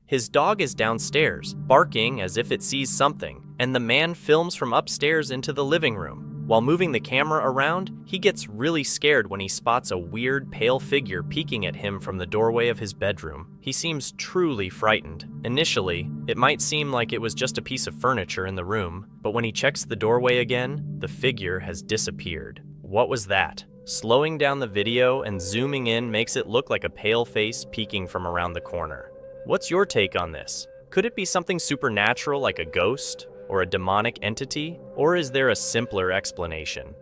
His dog is downstairs, barking as if it sees something, and the man films from upstairs into the living room. While moving the camera around, he gets really scared when he spots a weird, pale figure peeking at him from the doorway of his bedroom. He seems truly frightened. Initially, it might seem like it was just a piece of furniture in the room, but when he checks the doorway again, the figure has disappeared. What was that? Slowing down the video and zooming in makes it look like a pale face peeking from around the corner. What's your take on this? Could it be something supernatural like a ghost? Or a demonic entity? Or is there a simpler explanation?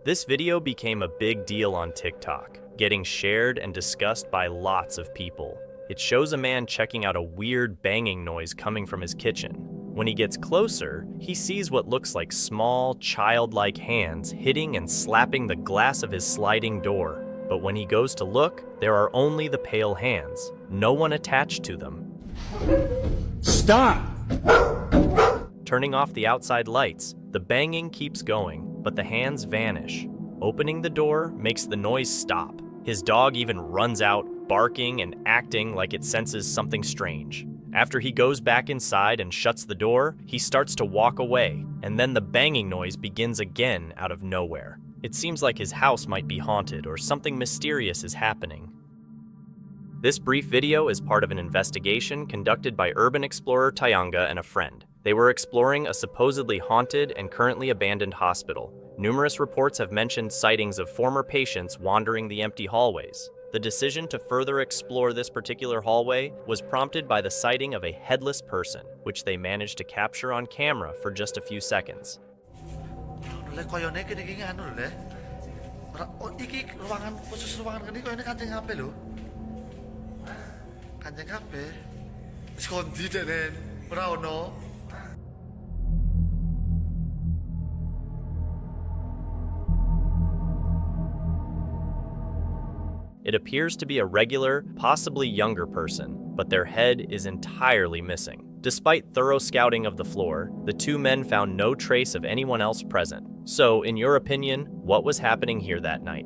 This video became a big deal on TikTok, getting shared and discussed by lots of people. It shows a man checking out a weird banging noise coming from his kitchen. When he gets closer, he sees what looks like small, childlike hands hitting and slapping the glass of his sliding door. But when he goes to look, there are only the pale hands, no one attached to them. Stop! Turning off the outside lights, the banging keeps going, but the hands vanish. Opening the door makes the noise stop. His dog even runs out, barking and acting like it senses something strange. After he goes back inside and shuts the door, he starts to walk away, and then the banging noise begins again out of nowhere. It seems like his house might be haunted or something mysterious is happening. This brief video is part of an investigation conducted by urban explorer Tayanga and a friend. They were exploring a supposedly haunted and currently abandoned hospital. Numerous reports have mentioned sightings of former patients wandering the empty hallways. The decision to further explore this particular hallway was prompted by the sighting of a headless person, which they managed to capture on camera for just a few seconds. It appears to be a regular, possibly younger person, but their head is entirely missing. Despite thorough scouting of the floor, the two men found no trace of anyone else present. So, in your opinion, what was happening here that night?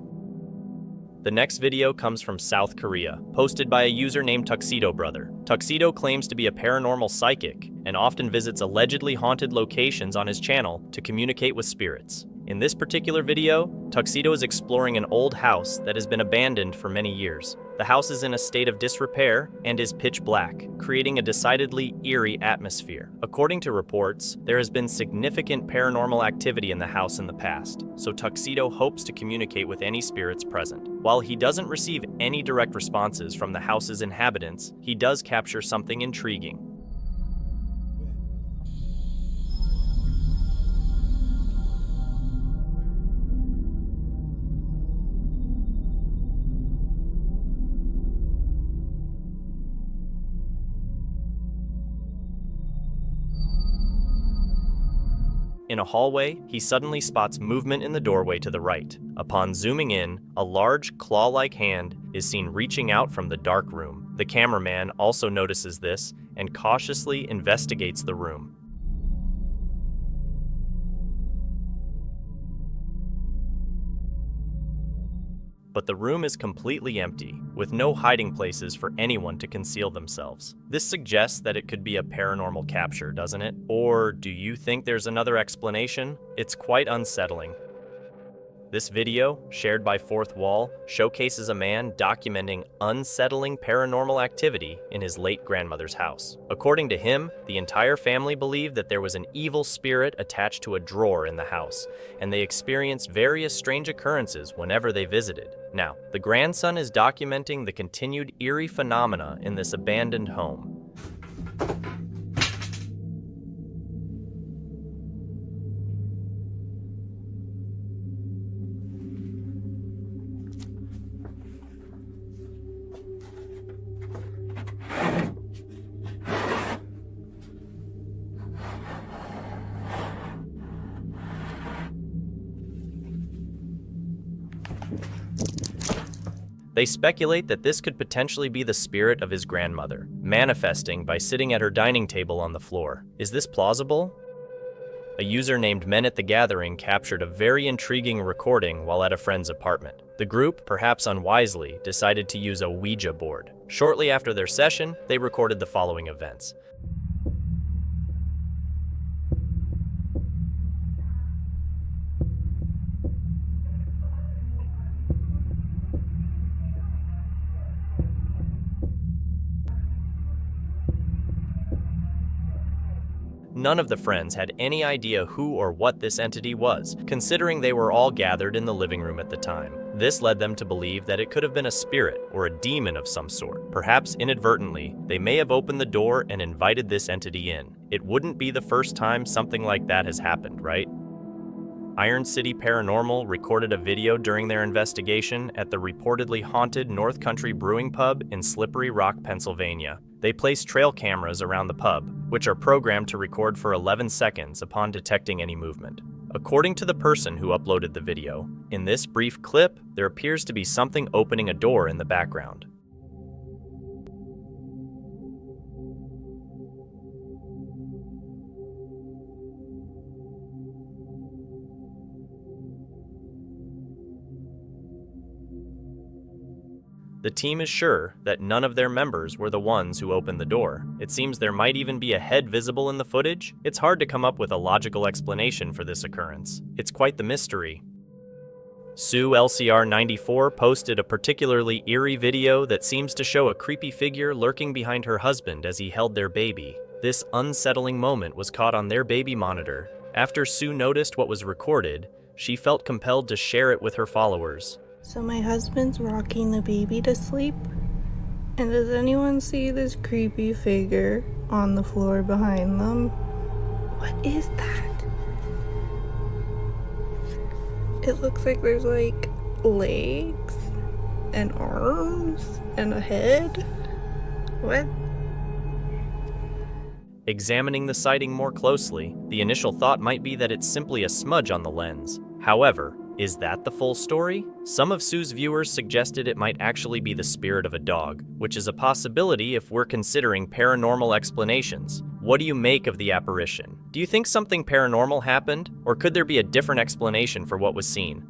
The next video comes from South Korea, posted by a user named Tuxedo Brother. Tuxedo claims to be a paranormal psychic and often visits allegedly haunted locations on his channel to communicate with spirits. In this particular video, Tuxedo is exploring an old house that has been abandoned for many years. The house is in a state of disrepair and is pitch black, creating a decidedly eerie atmosphere. According to reports, there has been significant paranormal activity in the house in the past, so Tuxedo hopes to communicate with any spirits present. While he doesn't receive any direct responses from the house's inhabitants, he does capture something intriguing. In a hallway, he suddenly spots movement in the doorway to the right. Upon zooming in, a large, claw-like hand is seen reaching out from the dark room. The cameraman also notices this and cautiously investigates the room. But the room is completely empty, with no hiding places for anyone to conceal themselves. This suggests that it could be a paranormal capture, doesn't it? Or do you think there's another explanation? It's quite unsettling. This video, shared by Fourth Wall, showcases a man documenting unsettling paranormal activity in his late grandmother's house. According to him, the entire family believed that there was an evil spirit attached to a drawer in the house, and they experienced various strange occurrences whenever they visited. Now, the grandson is documenting the continued eerie phenomena in this abandoned home. They speculate that this could potentially be the spirit of his grandmother, manifesting by sitting at her dining table on the floor. Is this plausible? A user named Men at the Gathering captured a very intriguing recording while at a friend's apartment. The group, perhaps unwisely, decided to use a Ouija board. Shortly after their session, they recorded the following events. None of the friends had any idea who or what this entity was, considering they were all gathered in the living room at the time. This led them to believe that it could have been a spirit or a demon of some sort. Perhaps inadvertently, they may have opened the door and invited this entity in. It wouldn't be the first time something like that has happened, right? Iron City Paranormal recorded a video during their investigation at the reportedly haunted North Country Brewing Pub in Slippery Rock, Pennsylvania. They placed trail cameras around the pub, which are programmed to record for 11 seconds upon detecting any movement. According to the person who uploaded the video, in this brief clip, there appears to be something opening a door in the background. The team is sure that none of their members were the ones who opened the door. It seems there might even be a head visible in the footage. It's hard to come up with a logical explanation for this occurrence. It's quite the mystery. Sue LCR94 posted a particularly eerie video that seems to show a creepy figure lurking behind her husband as he held their baby. This unsettling moment was caught on their baby monitor. After Sue noticed what was recorded, she felt compelled to share it with her followers. So my husband's rocking the baby to sleep, and does anyone see this creepy figure on the floor behind them? What is that? It looks like there's like legs and arms and a head. What? Examining the sighting more closely, the initial thought might be that it's simply a smudge on the lens. However, is that the full story? Some of Sue's viewers suggested it might actually be the spirit of a dog, which is a possibility if we're considering paranormal explanations. What do you make of the apparition? Do you think something paranormal happened, or could there be a different explanation for what was seen?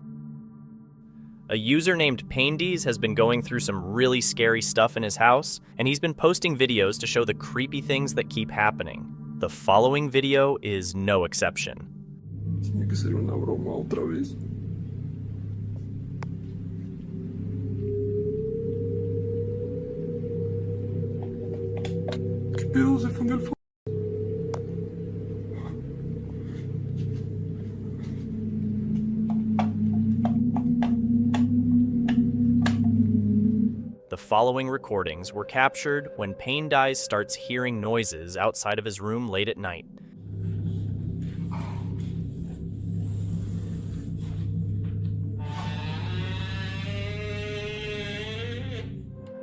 A user named Paindees has been going through some really scary stuff in his house, and he's been posting videos to show the creepy things that keep happening. The following video is no exception. Tiene que ser una broma otra vez. ¿Qué pedo? Se fundió el foco. The following recordings were captured when Paindees starts hearing noises outside of his room late at night.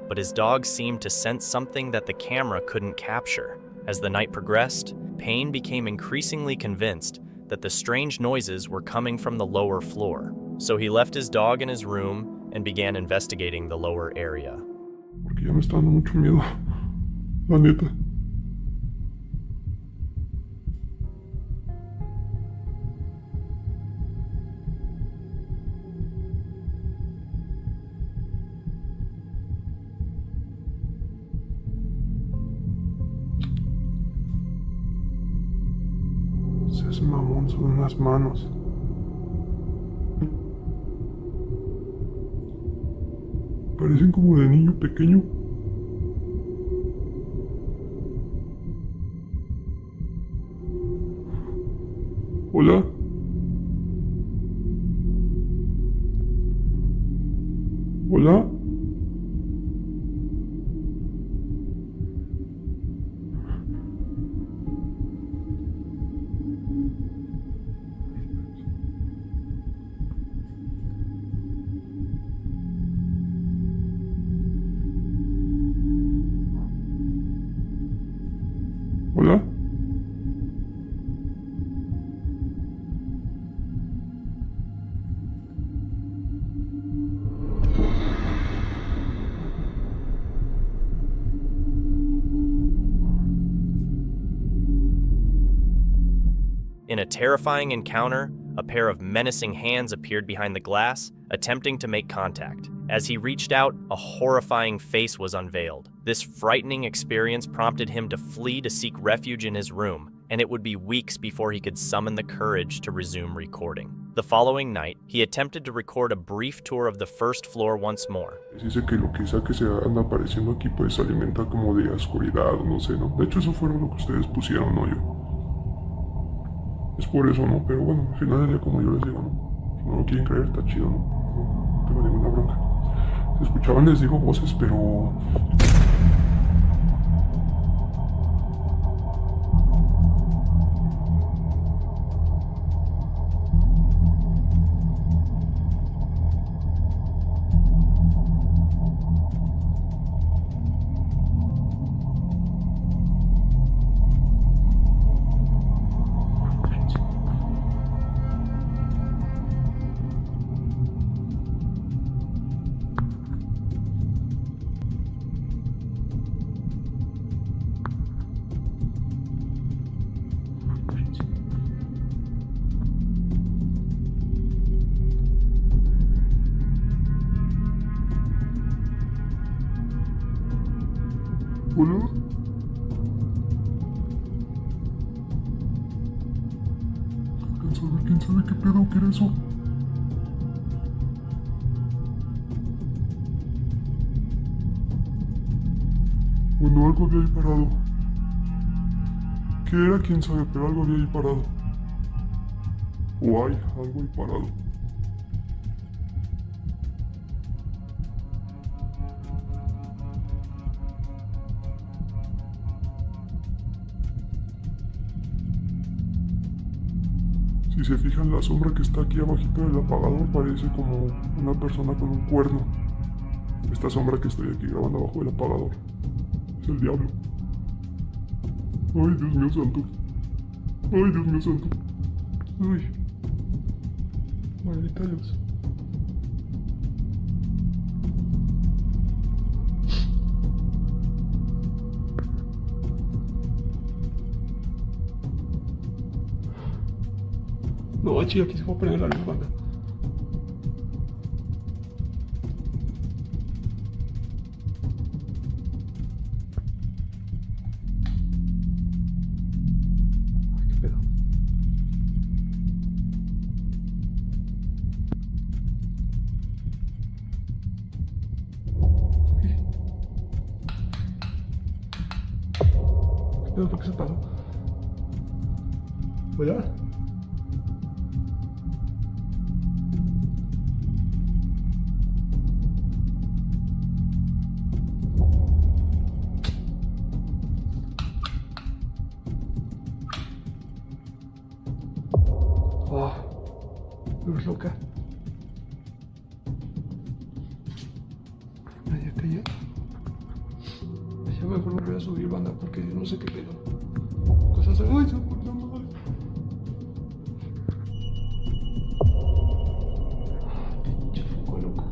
But his dog seemed to sense something that the camera couldn't capture. As the night progressed, Payne became increasingly convinced that the strange noises were coming from the lower floor. So he left his dog in his room and began investigating the lower area. Porque ya me está dando mucho miedo, la neta. Ese mamón son unas manos. Parecen como de niño pequeño. Hola. Hola. Hola. In a terrifying encounter, a pair of menacing hands appeared behind the glass, attempting to make contact. As he reached out, a horrifying face was unveiled. This frightening experience prompted him to flee to seek refuge in his room, and it would be weeks before he could summon the courage to resume recording. The following night, he attempted to record a brief tour of the first floor once more. Dice que lo que sea que se anda apareciendo aquí pues se alimenta como de oscuridad o no sé, ¿no? De hecho eso fue lo que ustedes pusieron, no yo. Es por eso, ¿no? Pero bueno, al final del día como yo les digo, ¿no? Si no lo quieren creer, está chido, ¿no? No tengo ninguna bronca. Se escuchaban, les digo, voces, pero... ¿Hola? ¿Quién sabe qué pedo que era eso? Bueno, algo había ahí parado. ¿Qué era? ¿Quién sabe? Pero algo había ahí parado. O hay algo ahí parado. Si se fijan, la sombra que está aquí abajito del apagador parece como una persona con un cuerno. Esta sombra que estoy aquí grabando abajo del apagador es el diablo. Ay, Dios mío santo. Ay, Dios mío santo. Ay. Maldita luz. No, chica, aquí se va a poner la luz, banda. ¿Qué pedo? ¿Qué pedo? ¿Por qué se pasó? ¿Hola? Oh, luz loca. Nadie calla. Ya mejor me voy a subir, banda, porque no sé qué pedo. Cosas. ¡Ay, se puta madre! Pinche foco loco.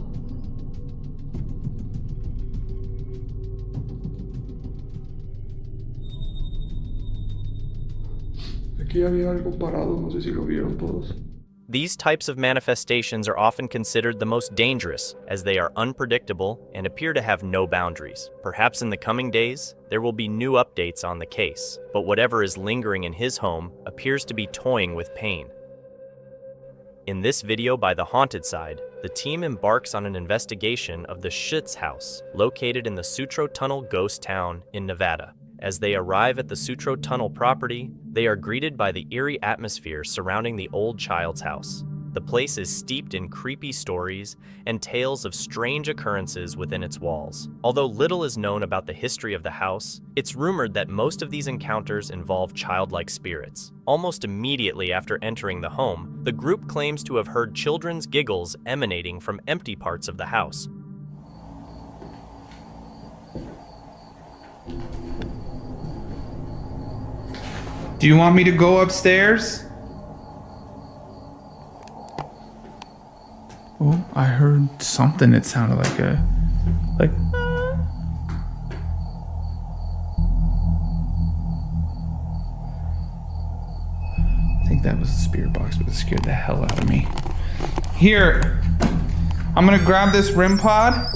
Aquí había algo parado, no sé si lo vieron todos. These types of manifestations are often considered the most dangerous, as they are unpredictable and appear to have no boundaries. Perhaps in the coming days, there will be new updates on the case, but whatever is lingering in his home appears to be toying with pain. In this video by The Haunted Side, the team embarks on an investigation of the Schutz house, located in the Sutro Tunnel ghost town in Nevada. As they arrive at the Sutro Tunnel property, they are greeted by the eerie atmosphere surrounding the old child's house. The place is steeped in creepy stories and tales of strange occurrences within its walls. Although little is known about the history of the house, it's rumored that most of these encounters involve childlike spirits. Almost immediately after entering the home, the group claims to have heard children's giggles emanating from empty parts of the house. Do you want me to go upstairs? Oh, I heard something. It sounded like I think that was the spirit box, but it scared the hell out of me. Here, I'm gonna grab this REM pod.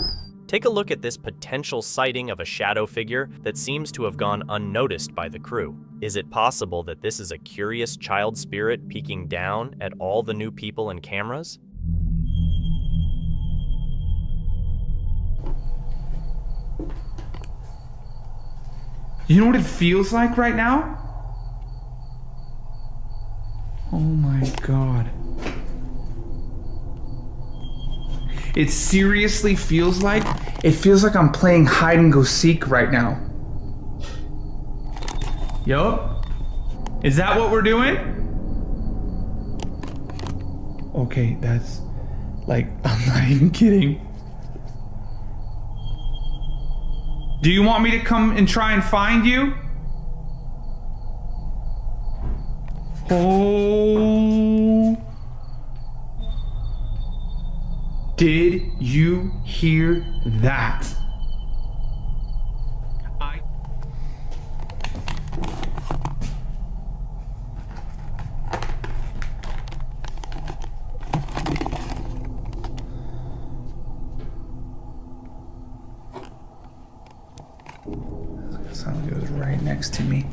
Take a look at this potential sighting of a shadow figure that seems to have gone unnoticed by the crew. Is it possible that this is a curious child spirit peeking down at all the new people and cameras? You know what it feels like right now? Oh my God. It seriously feels like I'm playing hide and go seek right now. Yup. Is that what we're doing? Okay, that's like, I'm not even kidding. Do you want me to come and try and find you? Oh. Did you hear that? Sounds like it was right next to me.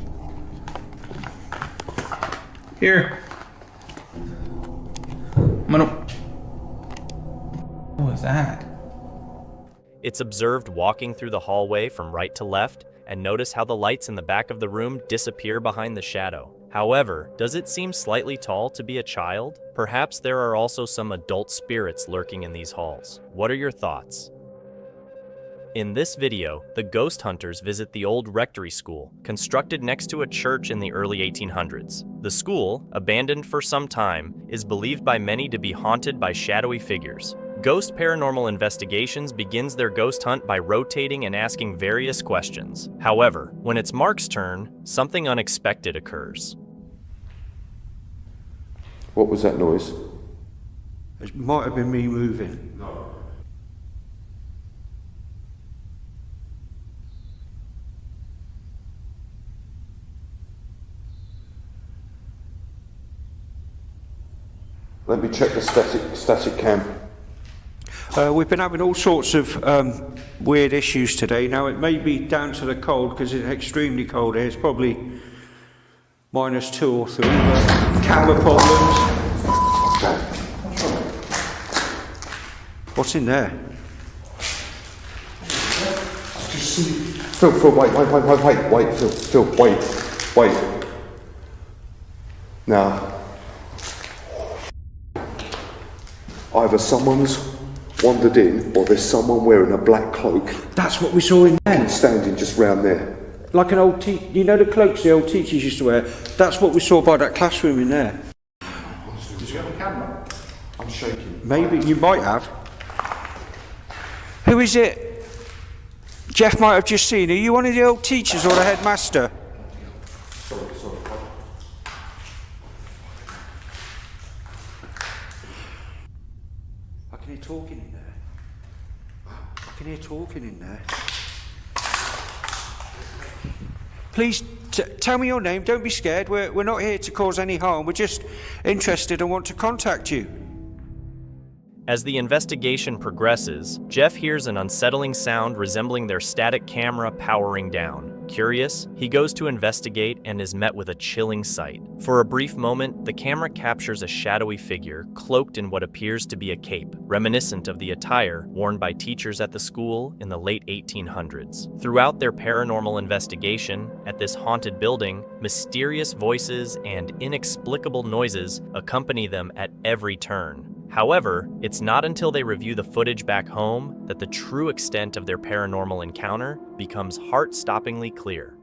Here. What was that? It's observed walking through the hallway from right to left, and notice how the lights in the back of the room disappear behind the shadow. However, does it seem slightly tall to be a child? Perhaps there are also some adult spirits lurking in these halls. What are your thoughts? In this video, the ghost hunters visit the old rectory school, constructed next to a church in the early 1800s. The school, abandoned for some time, is believed by many to be haunted by shadowy figures. Ghost Paranormal Investigations begins their ghost hunt by rotating and asking various questions. However, when it's Mark's turn, something unexpected occurs. What was that noise? It might have been me moving. No. Let me check the static cam. We've been having all sorts of weird issues today. Now, it may be down to the cold, because it's extremely cold here. It's probably -2 or 3. Camera problems. What's in there? Phil, wait, Phil, wait. Now, either someone's wandered in, or there's someone wearing a black cloak. That's what we saw in there. Standing just round there. Like an old you know the cloaks the old teachers used to wear? That's what we saw by that classroom in there. Did you have a camera? I'm shaking. Maybe, you might have. Who is it? Jeff might have just seen. Are you one of the old teachers or the headmaster? Sorry. I can hear talking in there. I can hear talking in there. Please tell me your name. Don't be scared. We're not here to cause any harm. We're just interested and want to contact you. As the investigation progresses, Jeff hears an unsettling sound resembling their static camera powering down. Curious, he goes to investigate and is met with a chilling sight. For a brief moment, the camera captures a shadowy figure cloaked in what appears to be a cape, reminiscent of the attire worn by teachers at the school in the late 1800s. Throughout their paranormal investigation at this haunted building, mysterious voices and inexplicable noises accompany them at every turn. However, it's not until they review the footage back home that the true extent of their paranormal encounter becomes heart-stoppingly clear.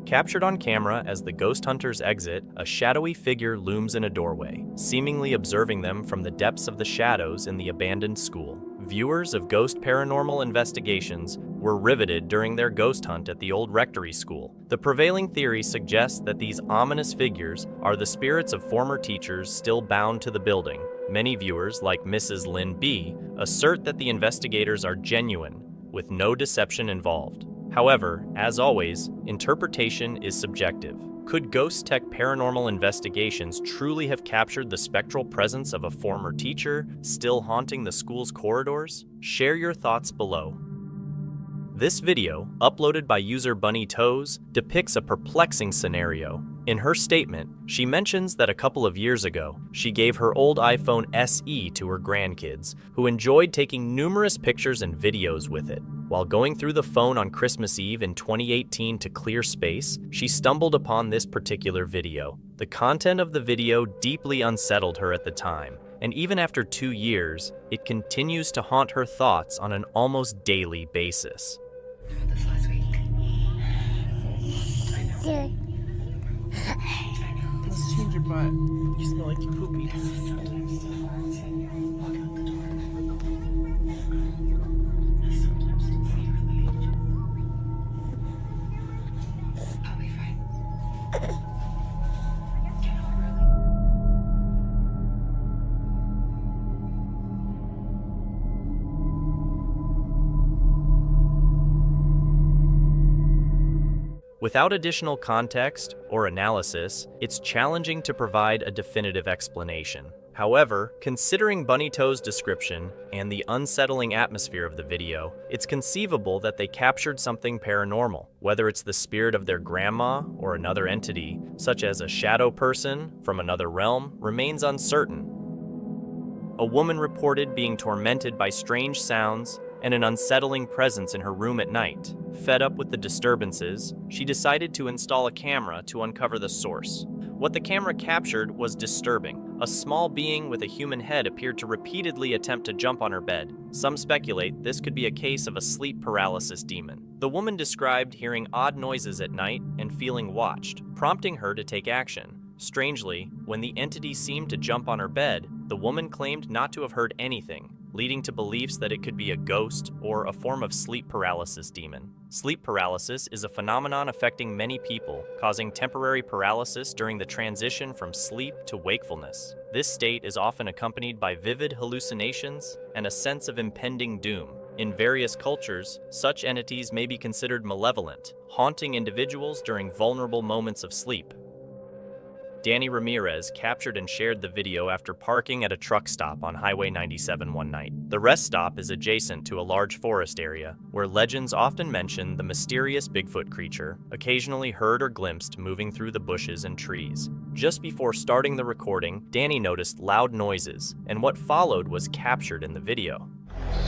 Captured on camera as the ghost hunters exit, a shadowy figure looms in a doorway, seemingly observing them from the depths of the shadows in the abandoned school. Viewers of Ghost Paranormal Investigations were riveted during their ghost hunt at the old rectory school. The prevailing theory suggests that these ominous figures are the spirits of former teachers still bound to the building. Many viewers, like Mrs. Lynn B., assert that the investigators are genuine, with no deception involved. However, as always, interpretation is subjective. Could Ghost Tech Paranormal Investigations truly have captured the spectral presence of a former teacher still haunting the school's corridors? Share your thoughts below. This video, uploaded by user Bunny Toes, depicts a perplexing scenario. In her statement, she mentions that a couple of years ago, she gave her old iPhone SE to her grandkids, who enjoyed taking numerous pictures and videos with it. While going through the phone on Christmas Eve in 2018 to clear space, she stumbled upon this particular video. The content of the video deeply unsettled her at the time, and even after 2 years, it continues to haunt her thoughts on an almost daily basis. Let's change your butt. You smell like you poopy. Without additional context or analysis, it's challenging to provide a definitive explanation. However, considering Bunny Toe's description and the unsettling atmosphere of the video, it's conceivable that they captured something paranormal. Whether it's the spirit of their grandma or another entity, such as a shadow person from another realm, remains uncertain. A woman reported being tormented by strange sounds and an unsettling presence in her room at night. Fed up with the disturbances, she decided to install a camera to uncover the source. What the camera captured was disturbing. A small being with a human head appeared to repeatedly attempt to jump on her bed. Some speculate this could be a case of a sleep paralysis demon. The woman described hearing odd noises at night and feeling watched, prompting her to take action. Strangely, when the entity seemed to jump on her bed, the woman claimed not to have heard anything, leading to beliefs that it could be a ghost or a form of sleep paralysis demon. Sleep paralysis is a phenomenon affecting many people, causing temporary paralysis during the transition from sleep to wakefulness. This state is often accompanied by vivid hallucinations and a sense of impending doom. In various cultures, such entities may be considered malevolent, haunting individuals during vulnerable moments of sleep. Danny Ramirez captured and shared the video after parking at a truck stop on Highway 97 one night. The rest stop is adjacent to a large forest area, where legends often mention the mysterious Bigfoot creature, occasionally heard or glimpsed moving through the bushes and trees. Just before starting the recording, Danny noticed loud noises, and what followed was captured in the video.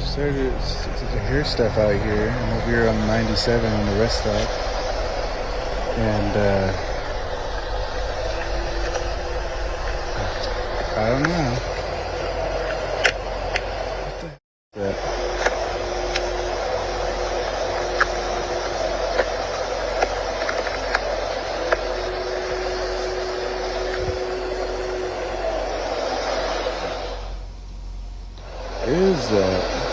Started to hear stuff out here. I'm over here on 97 on the rest stop. And, I don't know. What the heck is that? What is that?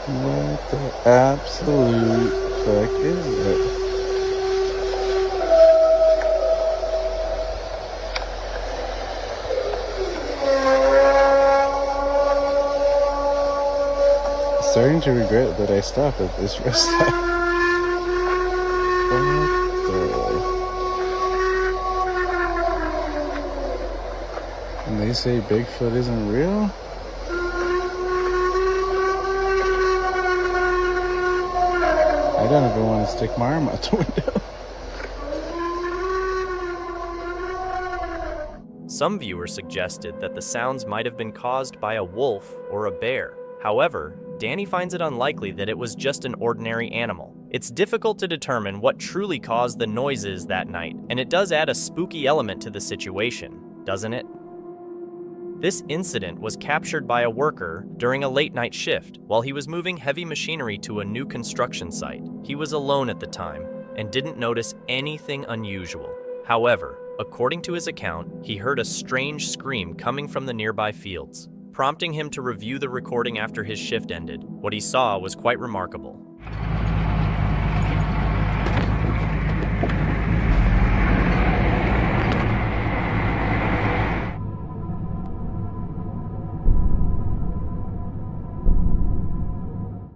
What the absolute fuck is it? I'm starting to regret that I stopped at this rest stop. And they say Bigfoot isn't real? I don't even want to stick my arm out the window. Some viewers suggested that the sounds might have been caused by a wolf or a bear. However, Danny finds it unlikely that it was just an ordinary animal. It's difficult to determine what truly caused the noises that night, and it does add a spooky element to the situation, doesn't it? This incident was captured by a worker during a late-night shift while he was moving heavy machinery to a new construction site. He was alone at the time and didn't notice anything unusual. However, according to his account, he heard a strange scream coming from the nearby fields, prompting him to review the recording after his shift ended. What he saw was quite remarkable.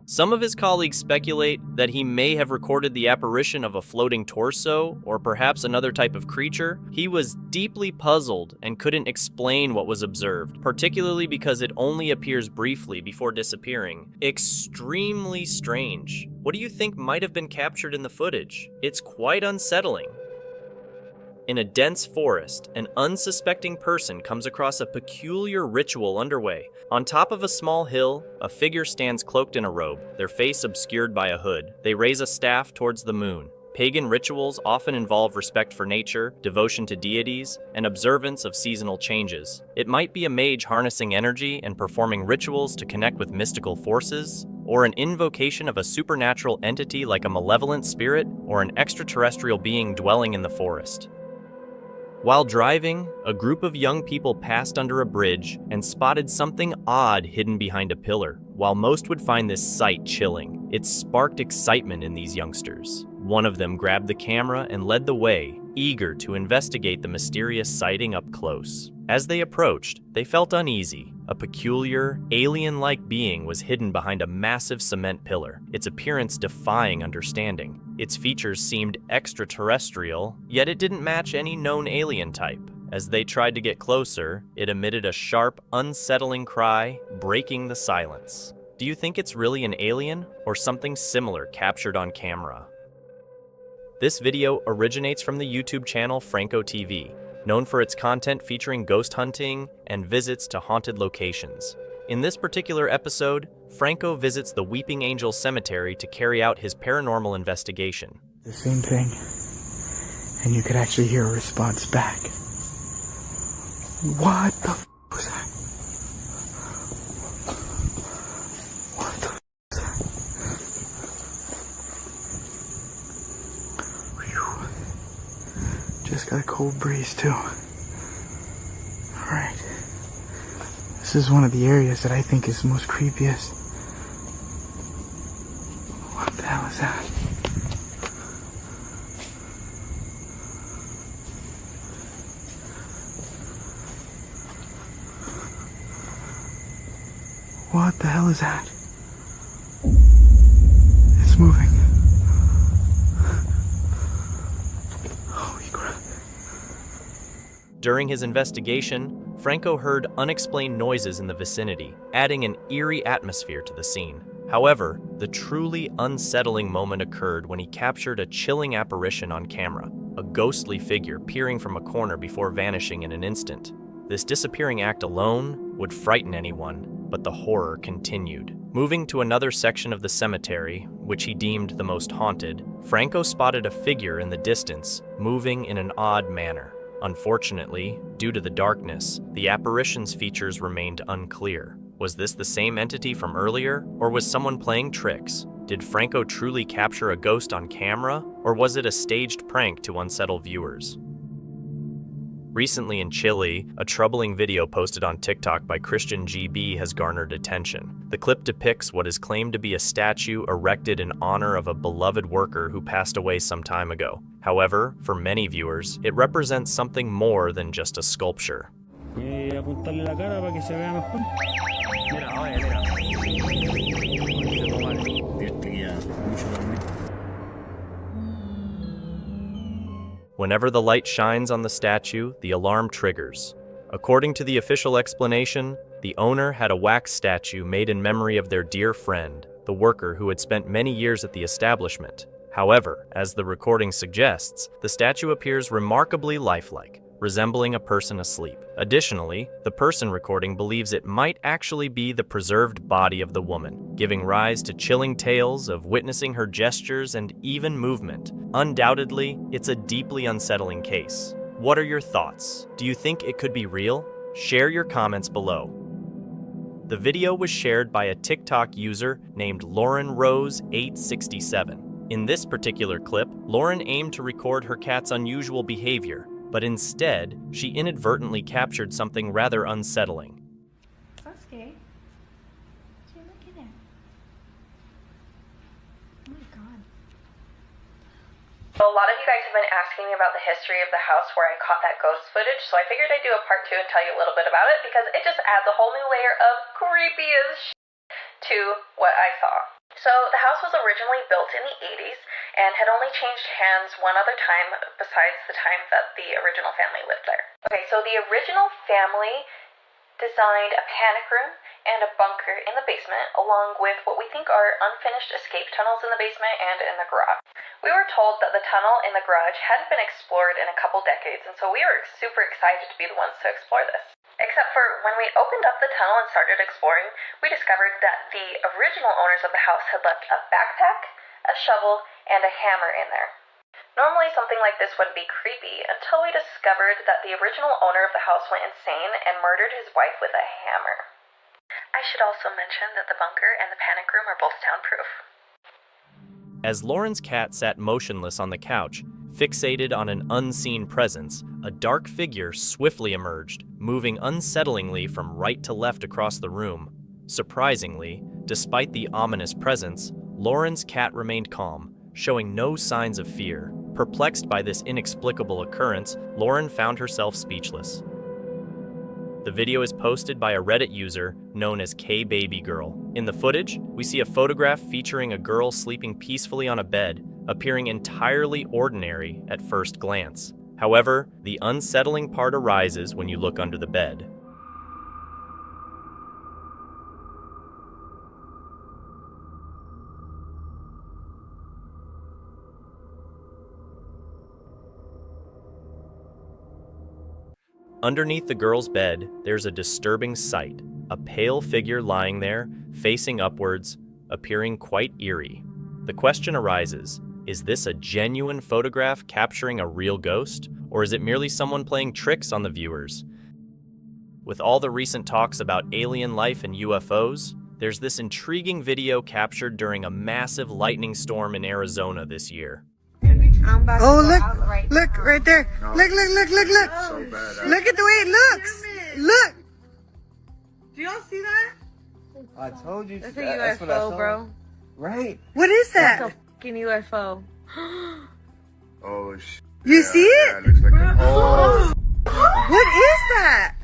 Some of his colleagues speculate that he may have recorded the apparition of a floating torso or perhaps another type of creature. He was deeply puzzled and couldn't explain what was observed, particularly because it only appears briefly before disappearing. Extremely strange. What do you think might have been captured in the footage? It's quite unsettling. In a dense forest, an unsuspecting person comes across a peculiar ritual underway. On top of a small hill, a figure stands cloaked in a robe, their face obscured by a hood. They raise a staff towards the moon. Pagan rituals often involve respect for nature, devotion to deities, and observance of seasonal changes. It might be a mage harnessing energy and performing rituals to connect with mystical forces, or an invocation of a supernatural entity like a malevolent spirit or an extraterrestrial being dwelling in the forest. While driving, a group of young people passed under a bridge and spotted something odd hidden behind a pillar. While most would find this sight chilling, it sparked excitement in these youngsters. One of them grabbed the camera and led the way, eager to investigate the mysterious sighting up close. As they approached, they felt uneasy. A peculiar, alien-like being was hidden behind a massive cement pillar, its appearance defying understanding. Its features seemed extraterrestrial, yet it didn't match any known alien type. As they tried to get closer, it emitted a sharp, unsettling cry, breaking the silence. Do you think it's really an alien or something similar captured on camera? This video originates from the YouTube channel Franco TV, known for its content featuring ghost hunting and visits to haunted locations. In this particular episode, Franco visits the Weeping Angel Cemetery to carry out his paranormal investigation. The same thing, and you could actually hear a response back. What the f was that? What the f was that? Whew. Just got a cold breeze too. Alright. This is one of the areas that I think is most creepiest. What the hell is that? What the hell is that? It's moving. Holy crap. During his investigation, Franco heard unexplained noises in the vicinity, adding an eerie atmosphere to the scene. However, the truly unsettling moment occurred when he captured a chilling apparition on camera, a ghostly figure peering from a corner before vanishing in an instant. This disappearing act alone would frighten anyone, but the horror continued. Moving to another section of the cemetery, which he deemed the most haunted, Franco spotted a figure in the distance, moving in an odd manner. Unfortunately, due to the darkness, the apparition's features remained unclear. Was this the same entity from earlier, or was someone playing tricks? Did Franco truly capture a ghost on camera, or was it a staged prank to unsettle viewers? Recently in Chile, a troubling video posted on TikTok by Christian GB has garnered attention. The clip depicts what is claimed to be a statue erected in honor of a beloved worker who passed away some time ago. However, for many viewers, it represents something more than just a sculpture. Whenever the light shines on the statue, the alarm triggers. According to the official explanation, the owner had a wax statue made in memory of their dear friend, the worker who had spent many years at the establishment. However, as the recording suggests, the statue appears remarkably lifelike, resembling a person asleep. Additionally, the person recording believes it might actually be the preserved body of the woman, giving rise to chilling tales of witnessing her gestures and even movement. Undoubtedly, it's a deeply unsettling case. What are your thoughts? Do you think it could be real? Share your comments below. The video was shared by a TikTok user named Lauren Rose 867. In this particular clip, Lauren aimed to record her cat's unusual behavior, but instead, she inadvertently captured something rather unsettling. Sasuke, what are you looking at? Oh my god. So a lot of you guys have been asking me about the history of the house where I caught that ghost footage, so I figured I'd do a part 2 and tell you a little bit about it because it just adds a whole new layer of creepy as shit to what I saw. So the house was originally built in the 80s and had only changed hands one other time besides the time that the original family lived there. Okay, so the original family designed a panic room and a bunker in the basement, along with what we think are unfinished escape tunnels in the basement and in the garage. We were told that the tunnel in the garage hadn't been explored in a couple decades, and so we were super excited to be the ones to explore this. Except for when we opened up the tunnel and started exploring, we discovered that the original owners of the house had left a backpack, a shovel, and a hammer in there. Normally something like this wouldn't be creepy until we discovered that the original owner of the house went insane and murdered his wife with a hammer. I should also mention that the bunker and the panic room are both soundproof. As Lauren's cat sat motionless on the couch, fixated on an unseen presence, a dark figure swiftly emerged, moving unsettlingly from right to left across the room. Surprisingly, despite the ominous presence, Lauren's cat remained calm, showing no signs of fear. Perplexed by this inexplicable occurrence, Lauren found herself speechless. The video is posted by a Reddit user known as KBabyGirl. In the footage, we see a photograph featuring a girl sleeping peacefully on a bed, appearing entirely ordinary at first glance. However, the unsettling part arises when you look under the bed. Underneath the girl's bed, there's a disturbing sight, a pale figure lying there, facing upwards, appearing quite eerie. The question arises, is this a genuine photograph capturing a real ghost, or is it merely someone playing tricks on the viewers? With all the recent talks about alien life and UFOs, there's this intriguing video captured during a massive lightning storm in Arizona this year. Oh, look right there. Look. Look at the way it looks. Look. Do y'all see that? I told you. That's a UFO, bro. Right. What is that? That's a fucking UFO. Oh, shit. You see it? Yeah, it looks like oh. What is that?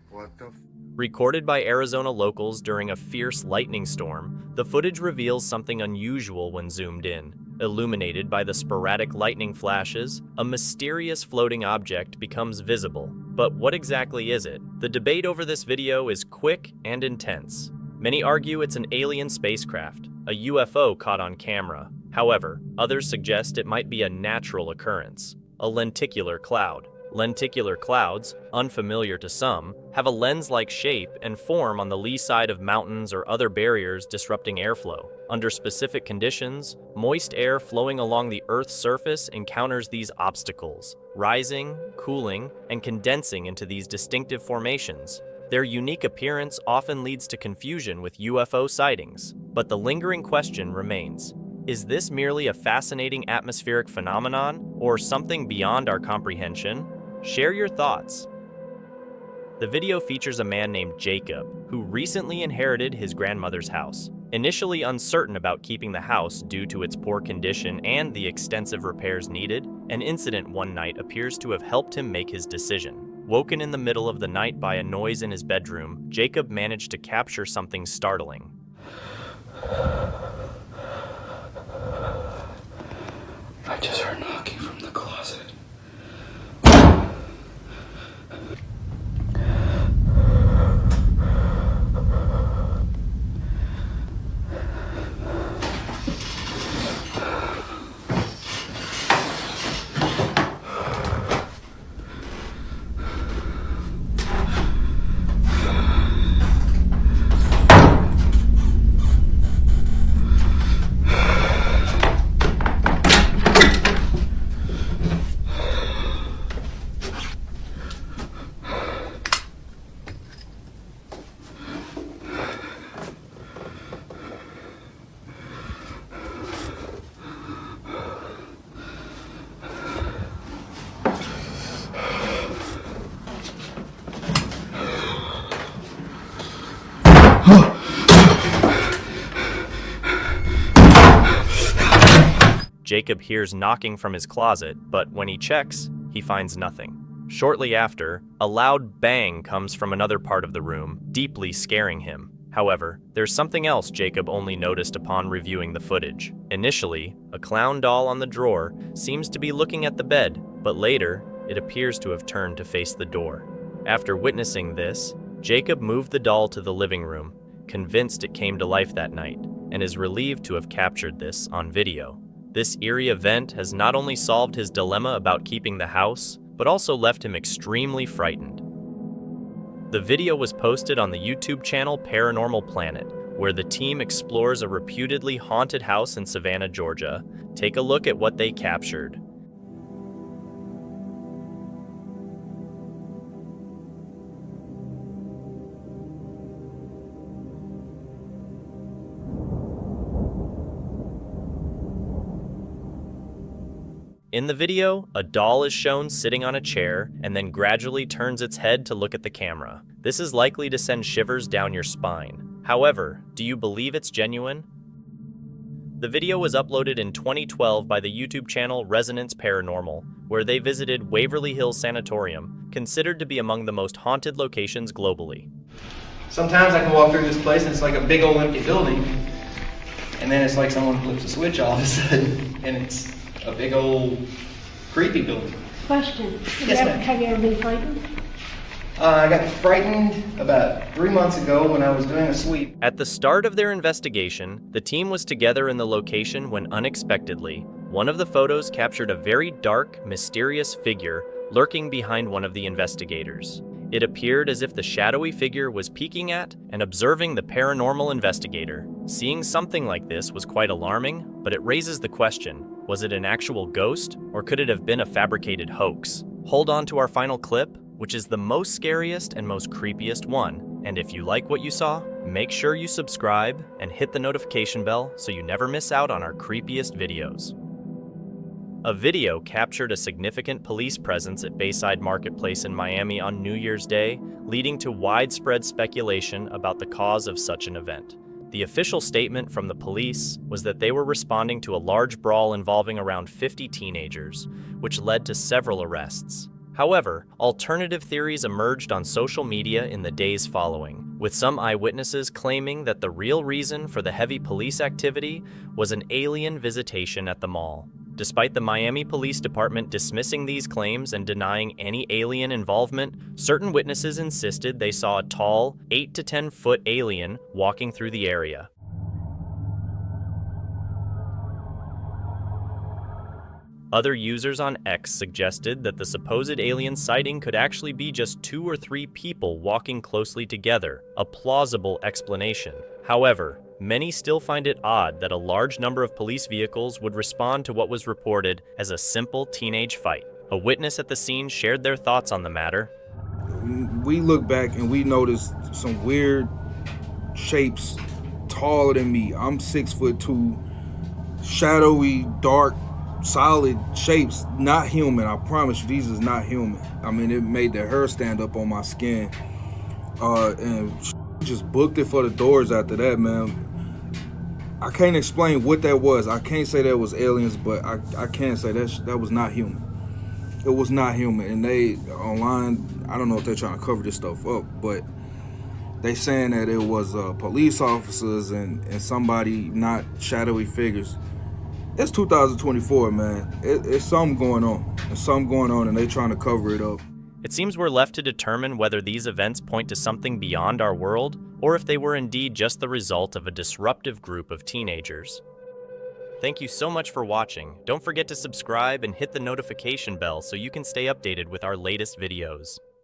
What the Recorded by Arizona locals during a fierce lightning storm, the footage reveals something unusual when zoomed in. Illuminated by the sporadic lightning flashes, a mysterious floating object becomes visible. But what exactly is it? The debate over this video is quick and intense. Many argue it's an alien spacecraft, a UFO caught on camera. However, others suggest it might be a natural occurrence, a lenticular cloud. Lenticular clouds, unfamiliar to some, have a lens-like shape and form on the lee side of mountains or other barriers disrupting airflow. Under specific conditions, moist air flowing along the Earth's surface encounters these obstacles, rising, cooling, and condensing into these distinctive formations. Their unique appearance often leads to confusion with UFO sightings, but the lingering question remains. Is this merely a fascinating atmospheric phenomenon, or something beyond our comprehension? Share your thoughts. The video features a man named Jacob, who recently inherited his grandmother's house. Initially uncertain about keeping the house due to its poor condition and the extensive repairs needed, an incident one night appears to have helped him make his decision. Woken in the middle of the night by a noise in his bedroom, Jacob managed to capture something startling. I just heard knocking from the closet. Jacob hears knocking from his closet, but when he checks, he finds nothing. Shortly after, a loud bang comes from another part of the room, deeply scaring him. However, there's something else Jacob only noticed upon reviewing the footage. Initially, a clown doll on the drawer seems to be looking at the bed, but later, it appears to have turned to face the door. After witnessing this, Jacob moved the doll to the living room, convinced it came to life that night, and is relieved to have captured this on video. This eerie event has not only solved his dilemma about keeping the house, but also left him extremely frightened. The video was posted on the YouTube channel Paranormal Planet, where the team explores a reputedly haunted house in Savannah, Georgia. Take a look at what they captured. In the video, a doll is shown sitting on a chair and then gradually turns its head to look at the camera. This is likely to send shivers down your spine. However, do you believe it's genuine? The video was uploaded in 2012 by the YouTube channel Resonance Paranormal, where they visited Waverly Hills Sanatorium, considered to be among the most haunted locations globally. Sometimes I can walk through this place and it's like a big old empty building, and then it's like someone flips a switch all of a sudden, and it's a big old creepy building. Question. Yes, ma'am. Have you ever been frightened? I got frightened about 3 months ago when I was doing a sweep. At the start of their investigation, the team was together in the location when unexpectedly, one of the photos captured a very dark, mysterious figure lurking behind one of the investigators. It appeared as if the shadowy figure was peeking at and observing the paranormal investigator. Seeing something like this was quite alarming, but it raises the question, was it an actual ghost, or could it have been a fabricated hoax? Hold on to our final clip, which is the most scariest and most creepiest one. And if you like what you saw, make sure you subscribe and hit the notification bell so you never miss out on our creepiest videos. A video captured a significant police presence at Bayside Marketplace in Miami on New Year's Day, leading to widespread speculation about the cause of such an event. The official statement from the police was that they were responding to a large brawl involving around 50 teenagers, which led to several arrests. However, alternative theories emerged on social media in the days following, with some eyewitnesses claiming that the real reason for the heavy police activity was an alien visitation at the mall. Despite the Miami Police Department dismissing these claims and denying any alien involvement, certain witnesses insisted they saw a tall, 8 to 10 foot alien walking through the area. Other users on X suggested that the supposed alien sighting could actually be just 2 or 3 people walking closely together, a plausible explanation. However, many still find it odd that a large number of police vehicles would respond to what was reported as a simple teenage fight. A witness at the scene shared their thoughts on the matter. We look back and we noticed some weird shapes taller than me. I'm 6'2", shadowy, dark, solid shapes, not human. I promise you, these is not human. I mean, it made the hair stand up on my skin. And just booked it for the doors after that, man. I can't explain what that was. I can't say that was aliens, but I can say that was not human. It was not human. And they, online, I don't know if they're trying to cover this stuff up, but they saying that it was police officers and somebody, not shadowy figures. It's 2024, man. It's something going on. There's something going on, and they trying to cover it up. It seems we're left to determine whether these events point to something beyond our world, or if they were indeed just the result of a disruptive group of teenagers. Thank you so much for watching. Don't forget to subscribe and hit the notification bell so you can stay updated with our latest videos.